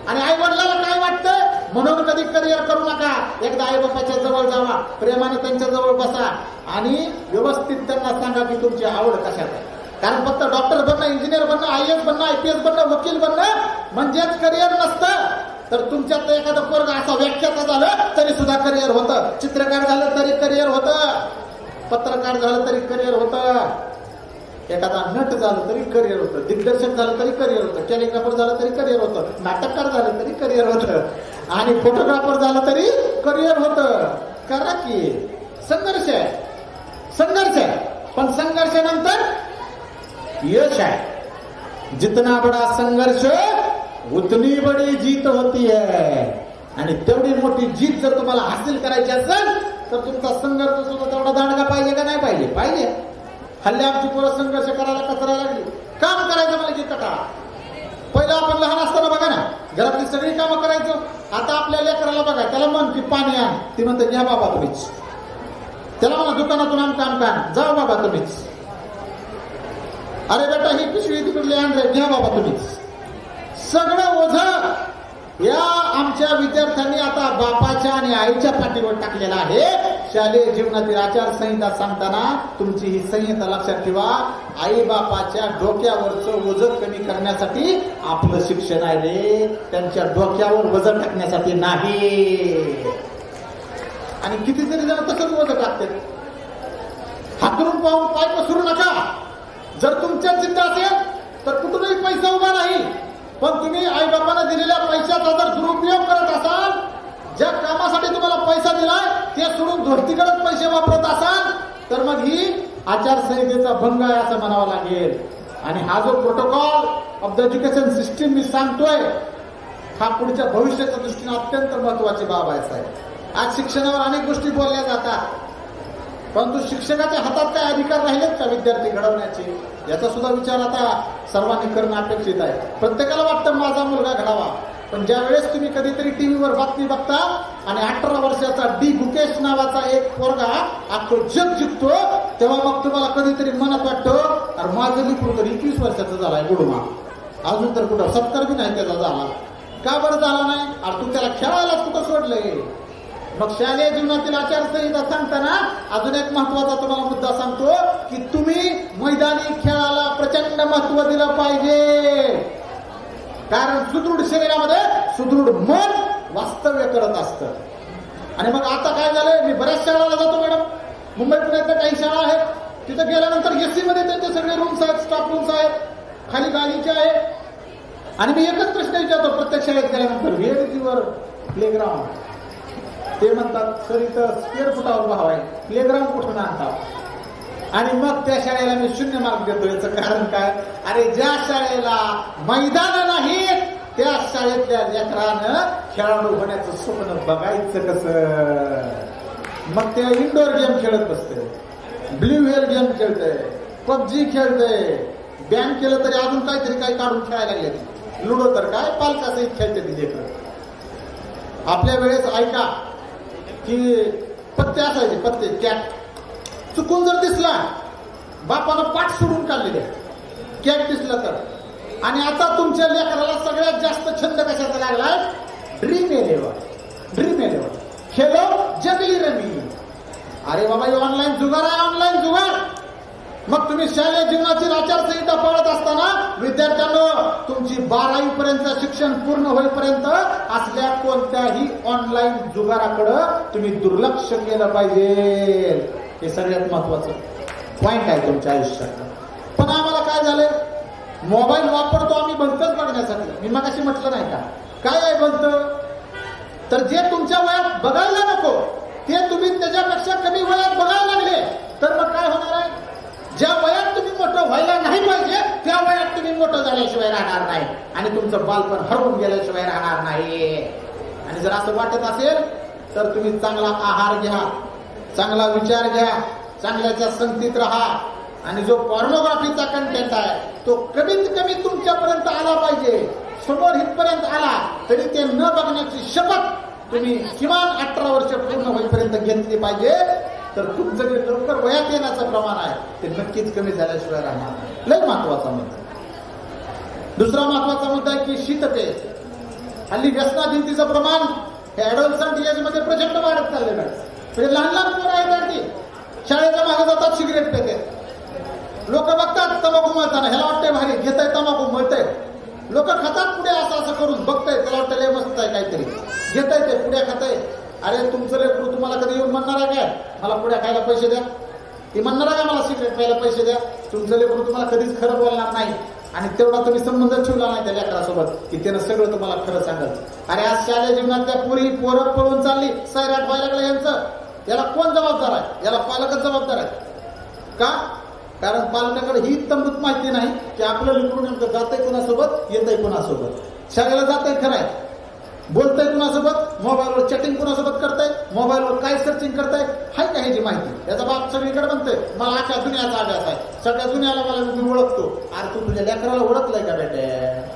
आणि आई वडिलाला काय वाटतं म्हणून कधी करिअर करू नका. एकदा आई बापाच्या जवळ जावा, प्रेमाने त्यांच्या जवळ बसा आणि व्यवस्थित त्यांना सांगा की तुमची आवड कशात आहे. कारण फक्त डॉक्टर बनणं, इंजिनियर बनणं, IAS बनणं, IPS बनणं, वकील बनणं म्हणजेच करिअर नसतं. तर तुमच्यात एखादं पोरग असा व्याख्याता झालं तरी सुद्धा करिअर होतं, चित्रकार झालं तरी करिअर होतं, पत्रकार झालं तरी करिअर होतं, एखादा नट झालं तरी करिअर होतं, दिग्दर्शक झालं तरी करिअर होतं, कॅलिग्राफर झालं तरी करिअर होतं, नाटककार झालं तरी करिअर होतं आणि फोटोग्राफर झालं तरी करिअर होतं. करा की संघर्ष आहे, संघर्ष आहे, पण संघर्षानंतर यश आहे. जितना बडा संघर्ष उतनी बडी जीत होती है. आणि तेवढी मोठी जीत जर तुम्हाला हासिल करायची असेल तर तुमचा संघर्ष सुद्धा तेवढा दांडगा पाहिजे का नाही पाहिजे. पाहिजे. हल्ली आमची पोरं संघर्ष करायला कचरायला लागली. काम करायचं मला की कटा. पहिलं आपण लहान असताना बघा ना घरातली सगळी कामं करायचो. आता आपल्या लेकराला बघा, त्याला म्हण की पाणी आण, ती म्हणते घ्या बाबा तुम्हीच. त्याला म्हणा दुकानातून आण काम का, जाऊ बाबा तुम्हीच. अरे बेटा ही पिशवी तिकडली आणले, घ्या बाबा तुम्हीच. सगळं ओझं या आमच्या विद्यार्थ्यांनी आता बापाच्या आणि आईच्या पाठीवर टाकलेला आहे. शालेय जीवनातील आचारसंहिता सांगताना तुमची ही संहिता लक्षात ठेवा. आई बापाच्या डोक्यावरचं वजन कमी करण्यासाठी आपलं शिक्षण आहे रे, त्यांच्या डोक्यावर वजन टाकण्यासाठी नाही. आणि कितीतरी जण तसंच वजन टाकते. हातरून पाहून पाय पसरू नका. जर तुमच्या जिद्द असेल तर कुठूनही पैसा उभा नाही, पण तुम्ही आईबापांना दिलेल्या पैशाचा जर दुरुपयोग करत असाल, ज्या कामासाठी तुम्हाला पैसा दिलाय ते सोडून धोरतीकडे पैसे वापरत असाल तर मग ही आचारसंहितेचा भंग आहे असं म्हणावं लागेल. आणि हा जो protocol of the education system मी सांगतोय हा पुढच्या भविष्याच्या दृष्टीने अत्यंत महत्वाची बाब आहे साहेब. आज शिक्षणावर अनेक गोष्टी बोलल्या जातात, परंतु शिक्षकाच्या हातात काय अधिकार राहिलेत का विद्यार्थी घडवण्याचे, याचा सुद्धा विचार आता सर्वांनी करणं अपेक्षित आहे. प्रत्येकाला वाटतं माझा मुलगा घडावा, पण ज्या वेळेस तुम्ही कधीतरी टीव्हीवर बातमी बघता आणि 18 वर्षाचा डी गुकेश नावाचा एक पोरगा अख्खं जग जिंकतो, तेव्हा मग तुम्हाला कधीतरी मनात वाटतं अरे माझं लिकरू तर 21 वर्षाचा झालाय गुडमा, अजून तर कुठं 70 बी नाही त्याचा झाला. का बरं झाला नाही? अरे तू त्याला खेळायलाच कुठं सोडलंय. मग शालेय जीवनातील आचारसंहिता सांगताना अजून एक महत्वाचा तुम्हाला मुद्दा सांगतो की तुम्ही मैदानी खेळाला प्रचंड महत्व दिलं पाहिजे. कारण सुदृढ शरीरामध्ये सुदृढ मन वास्तव्य करत असतं. आणि मग आता काय झालंय, मी बऱ्याच शाळाला जातो मॅडम, मुंबई पुण्यातल्या काही शाळा आहेत, तिथं गेल्यानंतर एसी मध्ये त्यांचे सगळे रूम्स आहेत, स्टाफ रूम्स आहेत, खाली गालीचे आहे. आणि मी एकच प्रश्न विचारतो प्रत्येक शाळेत गेल्यानंतर, व्हेअर इज युअर प्लेग्राऊंड? ते म्हणतात सर इथं स्क्वेअर फुटावर भाव आहे, प्लेग्राऊंड कुठून आणतात? आणि मग त्या शाळेला मी 0 मार्क देतो. याचं कारण काय? अरे ज्या शाळेला मैदान नाही त्या शाळेतल्या लेकरानं खेळाडू होण्याचं स्वप्न बघायचं कसं? मग ते इंडोर गेम खेळत बसते, ब्ल्यू व्हेल गेम खेळतंय, पबजी खेळतंय, बॅन केलं तरी अजून काहीतरी काही काढून खेळायला लागले. लुडो तर काय पालकासहित खेळते ती लेकरं. आपल्या वेळेस ऐका की पत्ते असायचे, पत्ते कॅट चुकून जर दिसला बापानं पाठ सोडून काढलेले कॅट दिसला तर. आणि आता तुमच्या लेकराला सगळ्यात जास्त छंद कशाचा लागलाय? Dream eleven. Dream eleven Khelo जंगली रमी. अरे बाबा हे ऑनलाईन जुगार आहे, ऑनलाईन जुगार. मग तुम्ही शालेय जीवनाची आचारसंहिता पाळत असताना विद्यार्थ्यांनो तुमची 12वी पर्यंत शिक्षण पूर्ण होईपर्यंत असल्या कोणत्याही ऑनलाईन जुगाराकडं तुम्ही दुर्लक्ष केलं पाहिजे. हे सगळ्यात महत्वाचं पॉइंट आहे तुमच्या आयुष्यात. पण आम्हाला काय झालंय, मोबाईल वापरतो आम्ही भलतंच बघण्यासाठी. मी मगाशी म्हटलं नाही का, काय आहे भलतं? तर जे तुमच्या वयात बघायला नको ते तुम्ही त्याच्यापेक्षा कमी वयात बघायला लागले तर मग काय होणार आहे? ज्या वयात तुम्ही मोठं व्हायला नाही पाहिजे त्या वयात तुम्ही मोठं झाल्याशिवाय राहणार नाही आणि तुमचं बालपण हरवून गेल्याशिवाय राहणार नाही. आणि जर असं वाटत असेल तर तुम्ही चांगला आहार घ्या, चांगला विचार घ्या, चांगल्याच्या संगतीत राहा. आणि जो पॉर्नोग्राफीचा कंटेंट आहे तो कमीत कमी तुमच्यापर्यंत आला पाहिजे. समोर इथपर्यंत आला तरी ते न बघण्याची शपथ तुम्ही किमान 18 वर्ष पूर्ण होईपर्यंत घेतली पाहिजे. तर तुमचं जे लवकर वयात येण्याचं प्रमाण आहे ते नक्कीच कमी झाल्याशिवाय राहणार नाही. लय महत्वाचा मुद्दा. दुसरा महत्वाचा मुद्दा आहे की शीतते. हल्ली व्यसनाधीनतेचं प्रमाण हे ऍडोलसंट एज मध्ये प्रचंड वाढत चाललेलं आहे. म्हणजे लहान लहान पोरं आहेत अगदी शाळेच्या मागे जातात, सिगरेट पेते. लोक बघतात तंबाखू मळताना, ह्याला वाटतंय भारी घेताय तंबाखू मळतंय. लोक खातात पुढे असं असं करून बघताय, त्याला वाटतं लय मस्त आहे काहीतरी, घेताय ते पुढे खाताय. अरे तुमचं लेकरू तुम्हाला कधी येऊन म्हणणार आहे काय मला पुढे खायला पैसे द्या? ती म्हणणार आहे का मला सिगरेट प्यायला पैसे द्या? तुमचं लेकरू तुम्हाला कधीच खरं बोलणार नाही. आणि तेवढा तुम्ही संबंध ठेवला नाही त्या लेकरासोबत की त्यानं सगळं तुम्हाला खरं सांगत. अरे आज शालेय जीवनातल्या पोरं पळून चालली, सैराट व्हायला लागलं यांचं. याला कोण जबाबदार आहे? याला पालकच जबाबदार आहे. का? कारण पालकाकडे ही तंबूत माहिती नाही की आपलं लेकरू नेमकं जातंय कुणासोबत, येतंय कुणासोबत. शाळेला जातंय खरंय, बोलतंय कुणासोबत, मोबाईलवर चॅटिंग कुणासोबत करताय, मोबाईलवर काय सर्चिंग करताय, हाय का ह्याची माहिती? याचा बाप सगळीकडे म्हणतोय मला अख्या दुनियाचा अभ्यास आहे, सगळ्या दुनियाला मला मी ओळखतो. अरे तू तुझ्या लेकराला ओळखलंय का बेटे?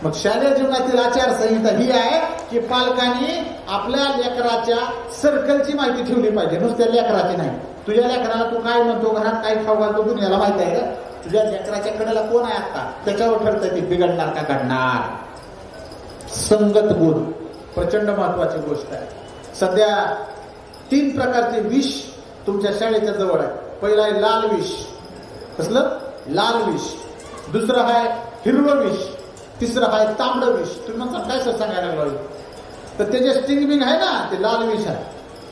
मग शालेय जीवनातील आचारसंहिता ही आहे की पालकांनी आपल्या लेकराच्या सर्कलची माहिती ठेवली पाहिजे, नुसत्या लेकराची नाही. तुझ्या लेकराला तू काय म्हणतो, घरात काय खाऊ घालतो, दुनियाला माहिती आहे का? तुझ्या लेकराच्या कडेला कोण आहे आता त्याच्यावर ठरतंय ती बिघडणार का घडणार. संगत गुण प्रचंड महत्वाची गोष्ट आहे. सध्या 3 प्रकारचे विष तुमच्या शाळेच्या जवळ आहे. पहिला आहे लाल विष. कसलं? लाल विष. दुसरं आहे हिरवं विष. तिसरं आहे तांबडं विष. तुम्ही म्हणता काय सर सांगायला लागलो? तर ते जे स्टिंग बिंग आहे ना ते लाल विष आहे,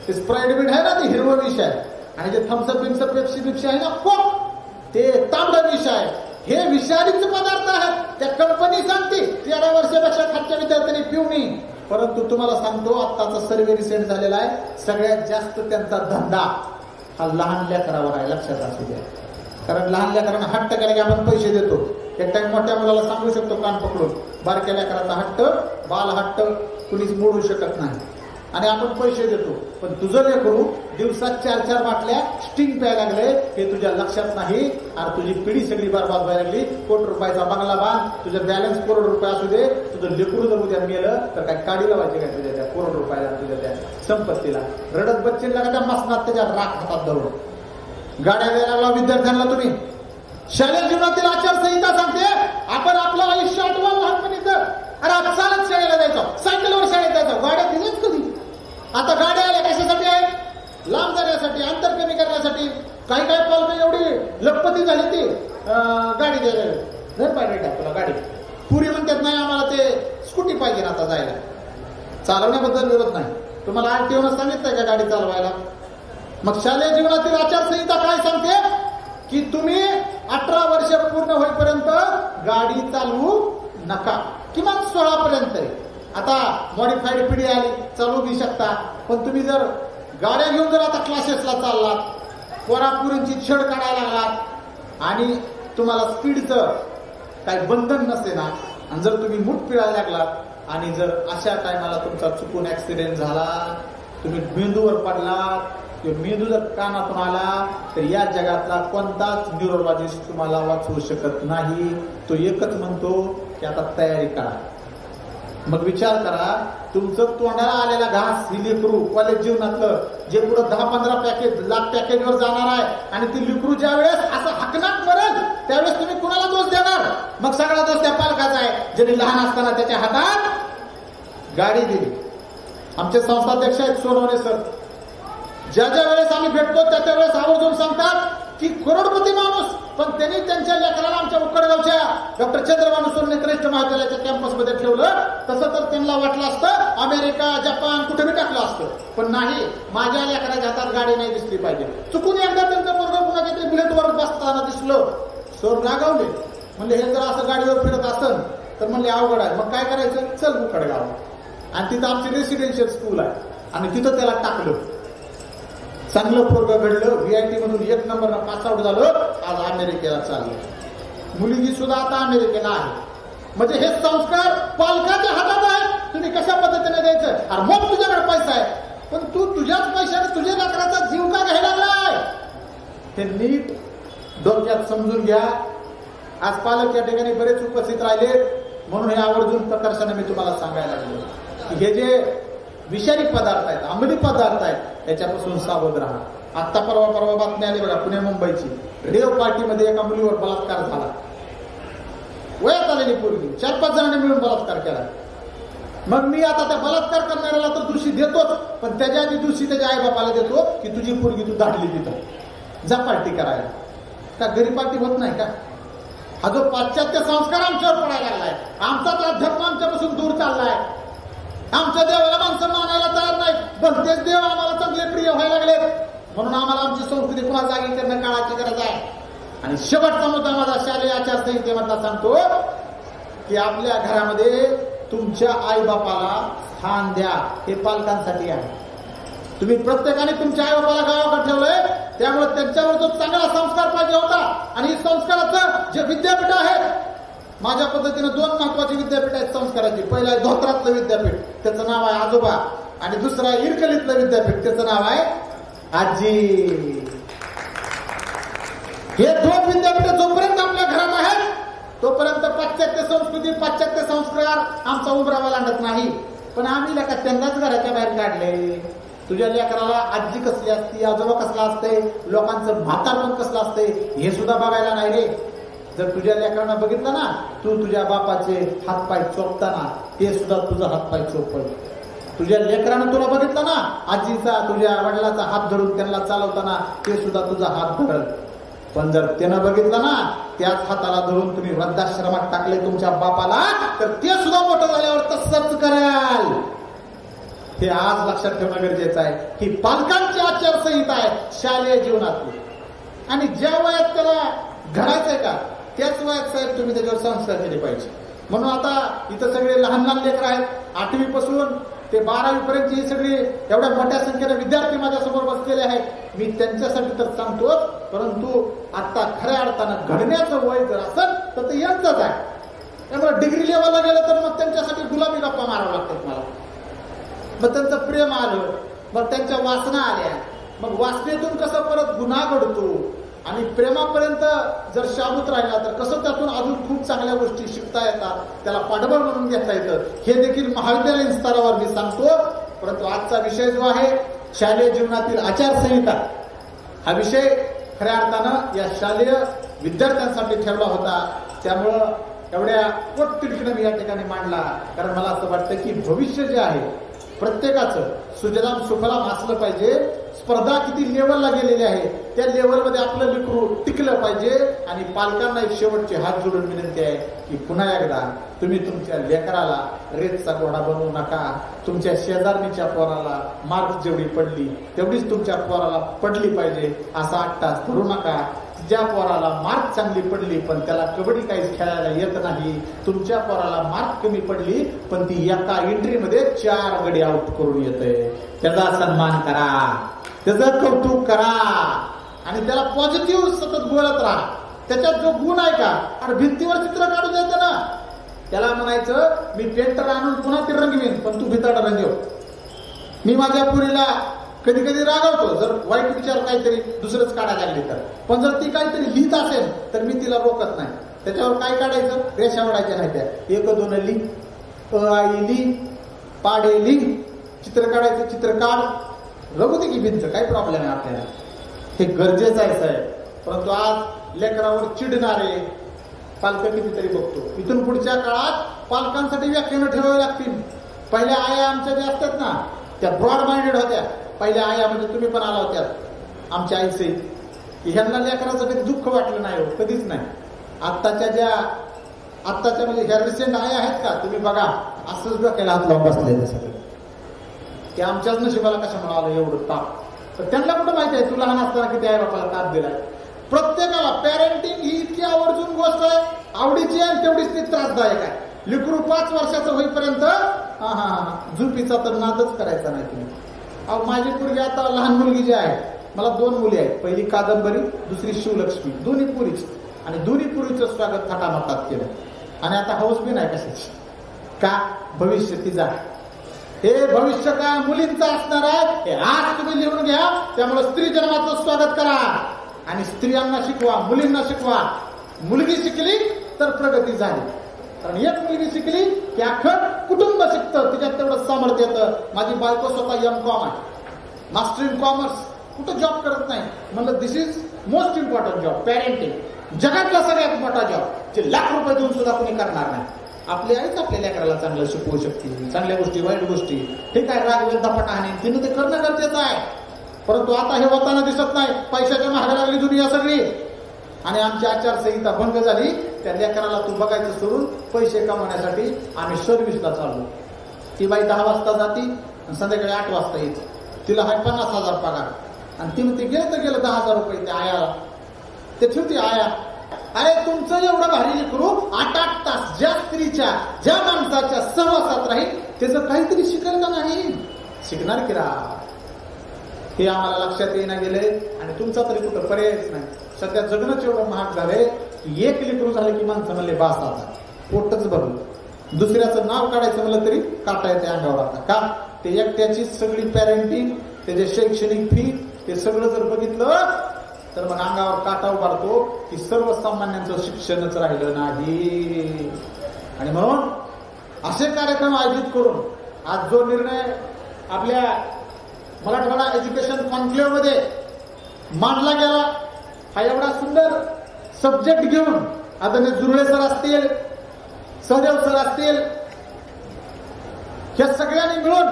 ते स्प्राईट बिंग आहे ना ते हिरवं विष आहे, आणि जे थम्सअप बिम्सअप पेप्सी बिप्सी आहे ना कोक ते तांबडं विष आहे. हे विषारीच पदार्थ आहेत. त्या कंपनी सांगते 13 वर्षापेक्षा खालच्या विद्यार्थ्यांनी पिऊ नये. परंतु तुम्हाला सांगतो आत्ताचा सर्वे रिसेंट झालेला आहे, सगळ्यात जास्त त्यांचा धंदा हा लहान लेकरावर आहे. लक्षात असू द्या. कारण लहान लेकरांना हट्ट केला की आपण पैसे देतो. एक टाइम मोठ्या मुलाला सांगू शकतो कान पकडून, बारक्या लेकराचा हट्ट बाल हट्ट कुणीच मोडू शकत नाही. आणि आपण पैसे देतो. पण तुझं लेकरू दिवसात 4-4 बाटल्या स्टिंग प्यायला लागले हे तुझ्या लक्षात नाही. आणि तुझी पिढी सगळी बरबाद व्हायला लागली. कोटी रुपयाचा बंगला बांध, तुझं बॅलन्स करोड रुपये असू दे, तुझं लेकरू जर उद्या मेलं तर काय काढी लावायचे काय तुझ्या त्या करोड रुपयाला, तुझ्या त्या संपत्तीला. रडत बच्चेला का त्या मसनात त्याच्या राख हातात धरून गाड्या द्यायला लागला विद्यार्थ्यांना तुम्ही. शालेय जीवनातील आचारसंहिता सांगते आपण आपलं आयुष्य आठवा लहानपणीचं. अरे आपण चालत शाळेला जायचो, सायकलवर शाळेत जायचो, गाड्या दिल्याच कधी. आता गाड्या आल्या कशासाठी आहेत? लांब जाण्यासाठी, अंतर कमी करण्यासाठी. काही पालक एवढी लखपती झाली ती गाडी द्यायला नाही पाहिजे तुला गाडी. पुरी म्हणतात नाही आम्हाला ते स्कूटी पाहिजे आता जायला. चालवण्याबद्दल विरोध नाही, तुम्हाला आरटीओनं सांगितलंय का गाडी चालवायला? मग शालेय जीवनातील आचारसंहिता काय सांगते की तुम्ही 18 वर्ष पूर्ण होईपर्यंत गाडी चालवू नका, किमान 16 पर्यंत. आता मॉडिफाईड पिढी आली, चालवू बी शकता. पण तुम्ही जर गाड्या घेऊन जर आता क्लासेसला चाललात, पोरापुरींची छेड काढायला लागलात आणि तुम्हाला स्पीडचं काही बंधन नसते ना, आणि जर तुम्ही मूठ पिळायला लागलात आणि जर अशा टायमाला तुमचा चुकून ऍक्सिडेंट झाला, तुम्ही मेंदूवर पडलात किंवा मेंदू जर कानातून आला, तर या जगातला कोणताच न्यूरोलॉजिस्ट तुम्हाला वाचवू शकत नाही. तो एकच म्हणतो की आता तयारी करा. मग विचार करा, तुमचं तोंडाला आलेला घास ही लेकरू कॉलेज जीवनातलं जे पुढे 10-15 लाख पॅकेजवर जाणार आहे, आणि ती लेकरू ज्या वेळेस असं हकनाक मरेल त्यावेळेस तुम्ही कुणाला दोष देणार? मग सगळा दोष त्या पालकाचा आहे ज्यांनी लहान असताना त्याच्या हातात गाडी दिली. आमचे संस्थाध्यक्ष आहेत सोनवणे सर, ज्या वेळेस आम्ही भेटतो त्या वेळेस आवर्जून सांगतात की करोडपती माणूस, पण त्यांनी त्यांच्या लेकराला आमच्या उकडगावच्या डॉक्टर चंद्रभानू सोनवणे श्रेष्ठ महाविद्यालयाच्या कॅम्पसमध्ये ठेवलं. तसं तर त्यांना वाटलं असतं अमेरिका, जपान कुठेही टाकलं असतं, पण नाही. माझ्या लेकराच्या हातात गाडी नाही दिसली पाहिजे. चुकून एकदा त्यांचं पोरगं पुन्हा काहीतरी बुलेटवर बसताना दिसलं, सर रागावले, म्हणले हे जर असं गाडीवर फिरत असेल तर म्हणले अवघड आहे. मग काय करायचं? चल उकडगाव. आणि तिथं आमची रेसिडेन्शियल स्कूल आहे आणि तिथं त्याला टाकलं. चांगलं पोरगं घडलं, VIT मधून 1 नंबरला पास आउट झालं, आज अमेरिकेला चाललं. मुलगी सुद्धा आता अमेरिकेला आहे. म्हणजे हे संस्कार पालकाच्या हातात आहे, तुम्ही कशा पद्धतीने द्यायचं. अरे मग तुझ्याकडे पैसा आहे, पण तू तुझ्याच पैशाने तुझ्या लेकराचा जीव का घ्यायला लागलाय? हे नीट डोक्यात समजून घ्या. आज पालक या ठिकाणी बरेच उपस्थित राहिले, म्हणून हे आवर्जून प्रकर्षाने मी तुम्हाला सांगायला लागलो की हे जे विषारी पदार्थ आहेत, अंमली पदार्थ आहेत, त्याच्यापासून सावध राहा. आत्ता परवा बातमी आली बघा, पुणे मुंबईची. रेव पार्टीमध्ये एका मुलीवर बलात्कार झाला. वयात आलेली पोरगी, 4-5 जणांनी मिळून बलात्कार केला. मग मी आता त्या बलात्कार करणाऱ्याला तर दोषी देतोच, पण त्याच्या आधी दोषी त्याच्या आईबापाला देतो की तुझी पोरगी तू धाडली तिथं, जा पार्टी करायला. का घरी पार्टी होत नाही का? हा जो पाश्चात्य संस्कार आमच्यावर पडायला लागलाय, आमचा धर्म आमच्यापासून दूर चाललाय. आमच्या देवाला माणसं मानायला तयार नाही, पण तेच देव आम्हाला चांगले प्रिय व्हायला लागले. म्हणून आम्हाला आमची संस्कृती पुन्हा जागी करणं काळाची गरज आहे. आणि शेवटचा मुद्दा माझा शालेय आचारसंहितेमधला सांगतो की आपल्या घरामध्ये तुमच्या आईबापाला स्थान द्या. हे पालकांसाठी आहे. तुम्ही प्रत्येकाने तुमच्या आईबापाला गावाकडे ठेवलंय, त्यामुळे त्यांच्यावर जो चांगला संस्कार पाहिजे होता. आणि संस्काराचं जे विद्यापीठ आहे, माझ्या पद्धतीनं 2 महत्वाची विद्यापीठ आहेत संस्काराची. पहिलं आहे धोत्रातलं विद्यापीठ, त्याचं नाव आहे आजोबा. आणि दुसरं आहे इरकलीतलं विद्यापीठ, त्याचं नाव आहे आजी. हे 2 विद्यापीठ जोपर्यंत आपल्या घरात आहेत तोपर्यंत पाश्चात्य संस्कृती, पाश्चात्य संस्कार आमचा उभरावा लागत नाही. पण आम्ही लेखा त्यांनाच घराच्या बाहेर काढले. तुझ्या लेकराला आजी कसली असते, आजोबा कसला असते, लोकांचं म्हातारपण कसलं असते, हे सुद्धा बघायला नाही रे. जर तुझ्या लेकरांना बघितलं ना, तू तुझ्या बापाचे हातपाय चोपताना ते सुद्धा तुझा हातपाय चोपल. तुझ्या लेकरानं तुला बघितलं ना, आजीचा तुझ्या वडिलाचा हात धरून त्यांना चालवताना ते सुद्धा तुझा हात धरल. पण जर त्यानं बघितलं ना, त्याच हाताला धरून तुम्ही वृद्धाश्रमात टाकले तुमच्या बापाला, तर ते सुद्धा मोठं झाल्यावर तसंच कराल. हे आज लक्षात ठेवणं गरजेचं आहे की पालकांची आचारसंहिता आहे शालेय जीवनातली. आणि ज्या वयात त्याला घडायचंय का त्याच वयात साहेब तुम्ही त्याच्यावर संस्कार केले पाहिजे. म्हणून आता इथं सगळे लहान लहान लेकर आहेत, 8वी पासून ते 12वी पर्यंतची ही सगळी एवढ्या मोठ्या संख्येने विद्यार्थी माझ्यासमोर बसलेले आहेत. मी त्यांच्यासाठी तर सांगतोच, परंतु आता खऱ्या अर्थानं घडण्याचं वय जर असेल तर ते यांचंच आहे. त्यामुळे डिग्री लेवलला गेलं तर मग त्यांच्यासाठी गुलाबी गप्पा मारावं लागतात मला. मग त्यांचं प्रेम आलं, मग त्यांच्या वासना आल्या, मग वासनेतून कसं परत गुन्हा घडतो आणि प्रेमापर्यंत जर शाबूत राहिला तर कसं त्यातून अजून खूप चांगल्या गोष्टी शिकता येतात, त्याला पाठबळ म्हणून घेता येतं, हे देखील महाविद्यालयीन स्तरावर मी सांगतो. परंतु आजचा विषय जो आहे शालेय जीवनातील आचारसंहिता, हा विषय खऱ्या अर्थानं या शालेय विद्यार्थ्यांसाठी ठेवला होता. त्यामुळं एवढ्या पोटतिडकीनं मी या ठिकाणी मांडला, कारण मला असं वाटतं की भविष्य जे आहे प्रत्येकाचं सुजलाम सुफलाम असलं पाहिजे. स्पर्धा किती लेवलला गेलेली आहे, त्या लेवलमध्ये आपलं लेकरू टिकलं पाहिजे. आणि पालकांना एक शेवटची हात जोडून विनंती आहे की पुन्हा एकदा तुम्ही तुमच्या लेकराला रेतचा घोडा बनवू नका. तुमच्या शेजारणीच्या पोराला मार्क जेवढी पडली तेवढीच तुमच्या पोराला पडली पाहिजे असा 8 तास धरू नका. ज्या पोराला मार्क चांगली पडली पण त्याला कबड्डी काहीच खेळायला येत नाही, तुमच्या पोराला मार्क कमी पडली पण ती एका एंट्रीमध्ये 4 गडी आउट करून येते, त्याचा सन्मान करा, त्याचं कौतुक करा आणि त्याला पॉझिटिव्ह सतत बोलत राहा. त्याच्यात जो गुण आहे का, आणि भिंतीवर चित्र काढून येतं ना, त्याला म्हणायचं मी पेंटर आणून पुन्हा ते रंगवीन पण तू भिताड रंगव. मी माझ्या पुरीला कधी कधी रागवतो जर वाईट विचार काहीतरी दुसरंच काढायला लागली तर, पण जर ती काहीतरी लिहित असेल तर मी तिला रोखत नाही. त्याच्यावर काय काढायचं, रेषा ओढायच्या नाही, त्या 1 2 ली, आई ली, पाडे ली, चित्र काढायचं, चित्र काढ, रघु दे की भिंत, काही प्रॉब्लेम आहे आपल्याला, हे गरजेचं आहे साहेब. परंतु आज लेकरावर चिडणारे पालक कितीतरी बघतो. इथून पुढच्या काळात पालकांसाठी व्याख्यानं ठेवावी लागतील. पहिल्या आया आमच्या ज्या असतात ना त्या ब्रॉड माइंडेड होत्या. पहिल्या आया म्हणजे तुम्ही पण आला होत्या आमच्या आईचे, की ह्यांना लेकराचं कधी दुःख वाटलं नाही हो, कधीच नाही. आत्ताच्या म्हणजे ह्या रिसेंट आया आहेत का तुम्ही बघा, असंच डोक्याला हात लावून बसलेले सगळे, की आमच्याच नशिबाला कशामुळे आलं एवढं ताप. तर त्यांना कुठं माहिती आहे तू लहान असताना किती आई बापाला ताप दिलाय. प्रत्येकाला पॅरेंटिंग ही इतकी आवर्जून गोष्ट आहे, आवडीची आहे तेवढीच ती त्रासदायक आहे. लेकरू 5 वर्षाचं होईपर्यंत झोपीचा तर नादच करायचा नाही तुम्ही. अहो माझी मुलगी आता लहान मुलगी जी आहे, मला 2 मुली आहेत, पहिली कादंबरी, दुसरी शिवलक्ष्मी, दोन्ही पुरीच, आणि दोन्ही पुरीचं स्वागत थाटामाटात केलं. आणि आता हौस बी नाही कशाची, का भविष्य तिचा, हे भविष्य काय मुलींचं असणार आहे हे आज तुम्ही लिहून घ्या. त्यामुळे स्त्री जन्माचं स्वागत करा आणि स्त्रियांना शिकवा, मुलींना शिकवा. मुलगी शिकली तर प्रगती झाली, कारण एक मुलगी शिकली की अख्खं कुटुंब शिकतं, तिच्यात तेवढं सामर्थ्य येतं. माझी बायको स्वतः M.Com आहे, मास्टर इन कॉमर्स, कुठं जॉब करत नाही. म्हणलं this is most important job, parenting, जगातला सगळ्यात मोठा जॉब, जे लाख रुपये देऊन सुद्धा कोणी करणार नाही. आपली आईच आपल्या लेकराला चांगलं शिकवू शकते, चांगल्या गोष्टी वाईट गोष्टी, ठीक आहे, राग दपाटा आणि तिनं ते करणं गरजेचं आहे. परंतु आता हे होताना दिसत नाही. पैशाच्या महागा लागली दुनिया सगळी, आणि आमची आचारसंहिता भंग झाली. त्या लेकराला तू बघायचं सोडून पैसे कमवण्यासाठी आम्ही सर्व्हिसला चाललो. ती बाई 10 वाजता जाती आणि संध्याकाळी 8 वाजता येते. तिला हाय 50,000 पगार, आणि ती म्हणते गेलं तर गेलं 10,000 रुपये त्या आयाला, ते ठेवती आया. अरे तुमचं एवढं भारी लेकरू 8-8 तास ज्या स्त्रीच्या ज्या माणसाच्या सहवासात राहील त्याचं काहीतरी शिकेल का नाही, शिकणार की राहा, हे आम्हाला लक्षात येणं गेले. आणि तुमचा तरी कुठं पर्यायच नाही. सध्या जगणंच एवढं महाग झालंय की एक लेकरू झालं की माणसं म्हणले बास आता पोटच भरलं. दुसऱ्याचं नाव काढायचं म्हणलं तरी काटा येते अंगावर. आता का, ते एकट्याची सगळी पॅरेंटिंग, त्याचे शैक्षणिक फी, ते सगळं जर बघितलं तर मग अंगावर काटा उभारतो की सर्वसामान्यांचं शिक्षणच राहिलं नाही. आणि म्हणून असे कार्यक्रम आयोजित करून आज जो निर्णय आपल्या मराठवाडा एज्युकेशन कॉन्क्लेव्ह मध्ये मांडला गेला, हा एवढा सुंदर सब्जेक्ट घेऊन आदरणीय जुरळे सर असतील, सहदेव सर असतील, या सगळ्यांनी मिळून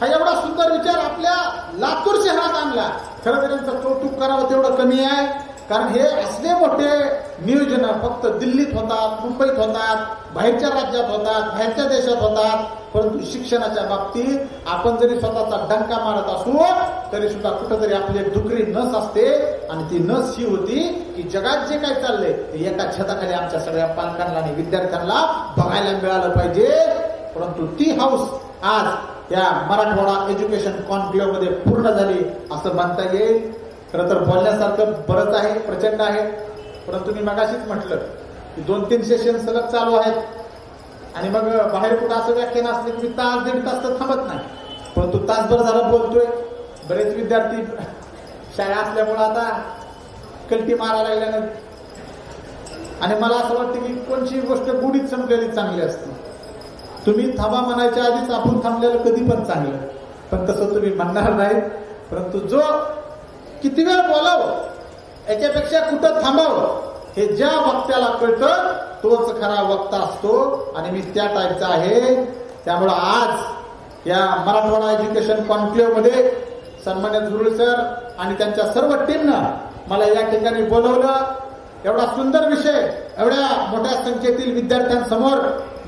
हा एवढा सुंदर विचार आपल्या लातूर शहरात आणला. खरं तर यांचं कौतुक करावं तेवढं कमी आहे, कारण हे असले मोठे नियोजन फक्त दिल्लीत होतात, मुंबईत होतात, बाहेरच्या राज्यात होतात, बाहेरच्या देशात होतात. परंतु शिक्षणाच्या बाबतीत आपण जरी स्वतःचा डंका मारत असू तरी सुद्धा कुठंतरी आपली एक दुकरी नस असते, आणि ती नस ही होती की जगात जे काही चाललंय ते एका छताखाली आमच्या सगळ्या पालकांना आणि विद्यार्थ्यांना बघायला मिळालं पाहिजे. परंतु ती हौस आज या मराठवाडा एज्युकेशन कॉन्क्लेव्ह मध्ये पूर्ण झाली असं म्हणता येईल. खरं तर बोलण्यासारखं बरंच आहे, प्रचंड आहे. परंतु मी मगाशीच म्हटलं की 2-3 सेशन सलग चालू आहेत आणि मग बाहेर कुठं असं व्याख्यान असले की मी तास दीड तास तर थांबत नाही, परंतु तासभर झालं बोलतोय. बरेच विद्यार्थी शाळा असल्यामुळे आता कल्टी मारायला लागल्यानं आणि मला असं वाटतं की कोणची गोष्ट गुढीत संपलेली चांगली असते. तुम्ही थांबा म्हणायच्या आधीच आपण थांबलेलं कधी पण चांगलं, पण तसं तुम्ही म्हणणार नाही. परंतु जो किती वेळ बोलावं याच्यापेक्षा कुठं थांबावं हे ज्या वक्त्याला कळतं तोच खरा वक्ता असतो आणि मी त्या टाईपचा आहे. त्यामुळं आज या मराठवाडा एज्युकेशन कॉन्क्लेव्ह मध्ये सन्मान्य झुरळे सर आणि त्यांच्या सर्व टीमनं मला या ठिकाणी बोलवलं. एवढा सुंदर विषय एवढ्या मोठ्या संख्येतील विद्यार्थ्यांसमोर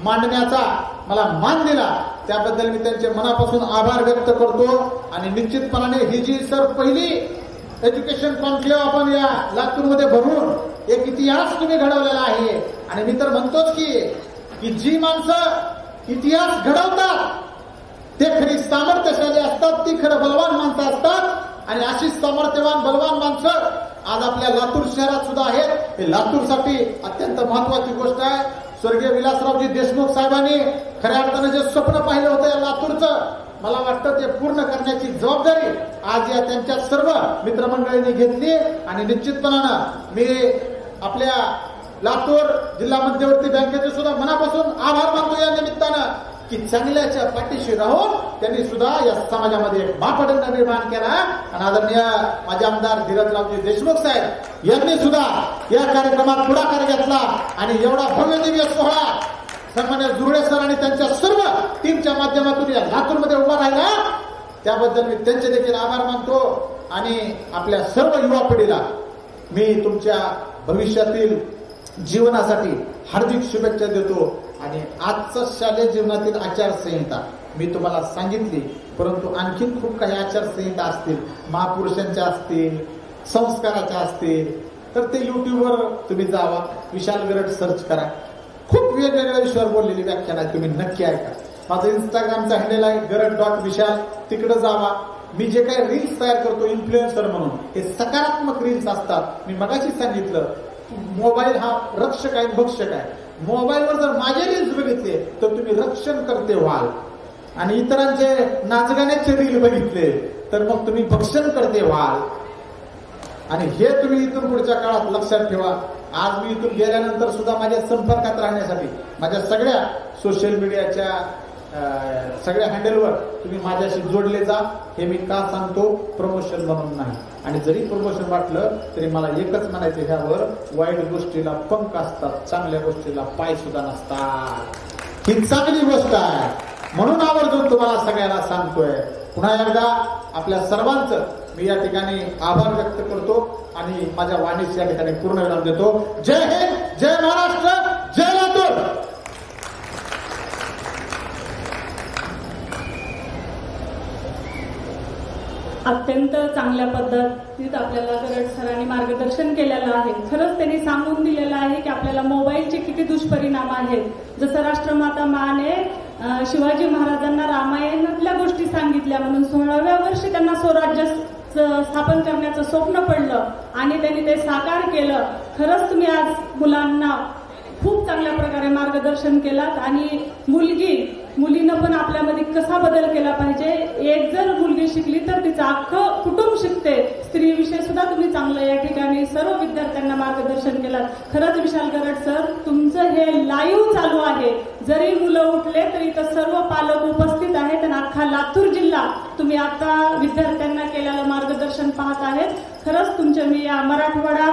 मांडण्याचा मला मान दिला, त्याबद्दल मी त्यांचे मनापासून आभार व्यक्त करतो. आणि निश्चितपणाने ही जी सर पहिली एज्युकेशन कॉन्क्लेव्ह आपण या लातूरमध्ये भरून एक इतिहास तुम्ही घडवलेला आहे. आणि मी तर म्हणतोच की जी माणसं इतिहास घडवतात ते खरी सामर्थ्यशाली असतात, ती खरं बलवान माणसं असतात. आणि अशी सामर्थ्यवान बलवान माणसं आज आपल्या लातूर शहरात सुद्धा आहेत. हे लातूरसाठी अत्यंत महत्वाची गोष्ट आहे. स्वर्गीय विलासरावजी देशमुख साहेबांनी खऱ्या अर्थानं जे स्वप्न पाहिलं होतं या लातूरचं, मला वाटतं ते पूर्ण करण्याची जबाबदारी आज या त्यांच्या सर्व मित्रमंडळींनी घेतली. आणि निश्चितपणानं मी आपल्या लातूर जिल्हा मध्यवर्ती बँकेचे सुद्धा मनापासून आभार मानतो या निमित्तानं की चांगल्याच्या पाठीशी राहून त्यांनी सुद्धा या समाजामध्ये एक मापदंड निर्माण केला. आणि आदरणीय माझे आमदार धीरजरावजी देशमुख साहेब यांनी सुद्धा या कार्यक्रमात पुढाकार घेतला आणि एवढा भव्य दिव्य सोहळा सन्मान्य झुरळे सर आणि त्यांच्या सर्व टीमच्या माध्यमातून या लातूरमध्ये उभा राहिला. त्याबद्दल मी त्यांचे देखील आभार मानतो. आणि आपल्या सर्व युवा पिढीला मी तुमच्या भविष्यातील जीवनासाठी हार्दिक शुभेच्छा देतो. आणि आजचं शालेय जीवनातील आचारसंहिता मी तुम्हाला सांगितली, परंतु आणखीन खूप काही आचारसंहिता असतील, महापुरुषांच्या असतील, संस्काराच्या असतील, तर ते युट्यूबवर तुम्ही जावा, विशाल गरड सर्च करा. खूप वेगवेगळ्या विषयावर बोललेली व्याख्यान आहे, तुम्ही नक्की ऐका. माझं इंस्टाग्रामचा हँडल आहे गरड.विशाल, तिकडे जावा. मी जे काही रील्स तयार करतो इन्फ्लुएन्सर म्हणून, हे सकारात्मक रील्स असतात. मी मगाशी सांगितलं मोबाईल हा रक्षक आहे भक्षक आहे. मोबाईलवर जर माझे रील्स बघितले तर तुम्ही रक्षण करते व्हाल, आणि इतरांचे नाचगाण्याचे रील बघितले तर मग तुम्ही भक्षण करते व्हाल. आणि हे तुम्ही इथून पुढच्या काळात लक्षात ठेवा. आज मी इथून गेल्यानंतर सुद्धा माझ्या संपर्कात राहण्यासाठी माझ्या सगळ्या सोशल मीडियाच्या सगळ्या हँडलवर तुम्ही माझ्याशी जोडले जा. हे मी का सांगतो? प्रमोशन म्हणून नाही. आणि जरी प्रमोशन वाटलं तरी मला एकच म्हणायचं, ह्यावर वाईट गोष्टीला पंख असतात, चांगल्या गोष्टीला पाय सुद्धा नसतात. ही चांगली गोष्ट आहे म्हणून आवर्जून तुम्हाला सगळ्यांना सांगतोय. पुन्हा एकदा आपल्या सर्वांचं मी या ठिकाणी आभार व्यक्त करतो आणि माझ्या वाणीस या ठिकाणी पूर्णविराम देतो. जय हिंद, जय महाराष्ट्र, जय लातूर. अत्यंत चांगल्या पद्धतीत आपल्याला गरड सरांनी मार्गदर्शन केलेलं आहे. खरंच त्यांनी सांगून दिलेलं आहे की आपल्याला मोबाईलचे किती दुष्परिणाम आहेत. जसं राष्ट्रमाता माने शिवाजी महाराजांना रामायणातल्या गोष्टी सांगितल्या म्हणून 16व्या वर्षी त्यांना स्वराज्य स्थापन करण्याचं स्वप्न पडलं आणि त्यांनी ते साकार केलं. खरंच तुम्ही आज मुलांना खूप चांगल्या प्रकारे मार्गदर्शन केलात. आणि मुलीनं पण आपल्यामध्ये कसा बदल केला पाहिजे, एक जर मुलगी शिकली तर तिचं अख्खं कुटुंब शिकते. स्त्रीविषयी सुद्धा तुम्ही चांगलं या ठिकाणी सर्व विद्यार्थ्यांना मार्गदर्शन केलं. खरंच विशाल गरड सर, तुमचं हे लाईव्ह चालू आहे. जरी मुलं उठले तरी इथं सर्व पालक उपस्थित आहेत आणि अख्खा लातूर जिल्हा तुम्ही आता विद्यार्थ्यांना केलेलं मार्गदर्शन पाहत आहेत. खरंच तुमचे मी या मराठवाडा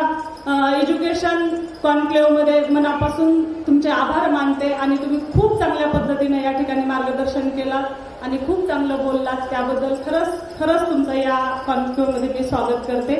एज्युकेशन कॉन्क्लेव्ह मध्ये मनापासून तुमचे आभार मानते. आणि तुम्ही खूप चांगल्या पद्धतीने या ठिकाणी मार्गदर्शन केलं आणि खूप चांगलं बोललात, त्याबद्दल खरंच तुमचं या कॉन्क्लेव्ह मध्ये मी स्वागत करते.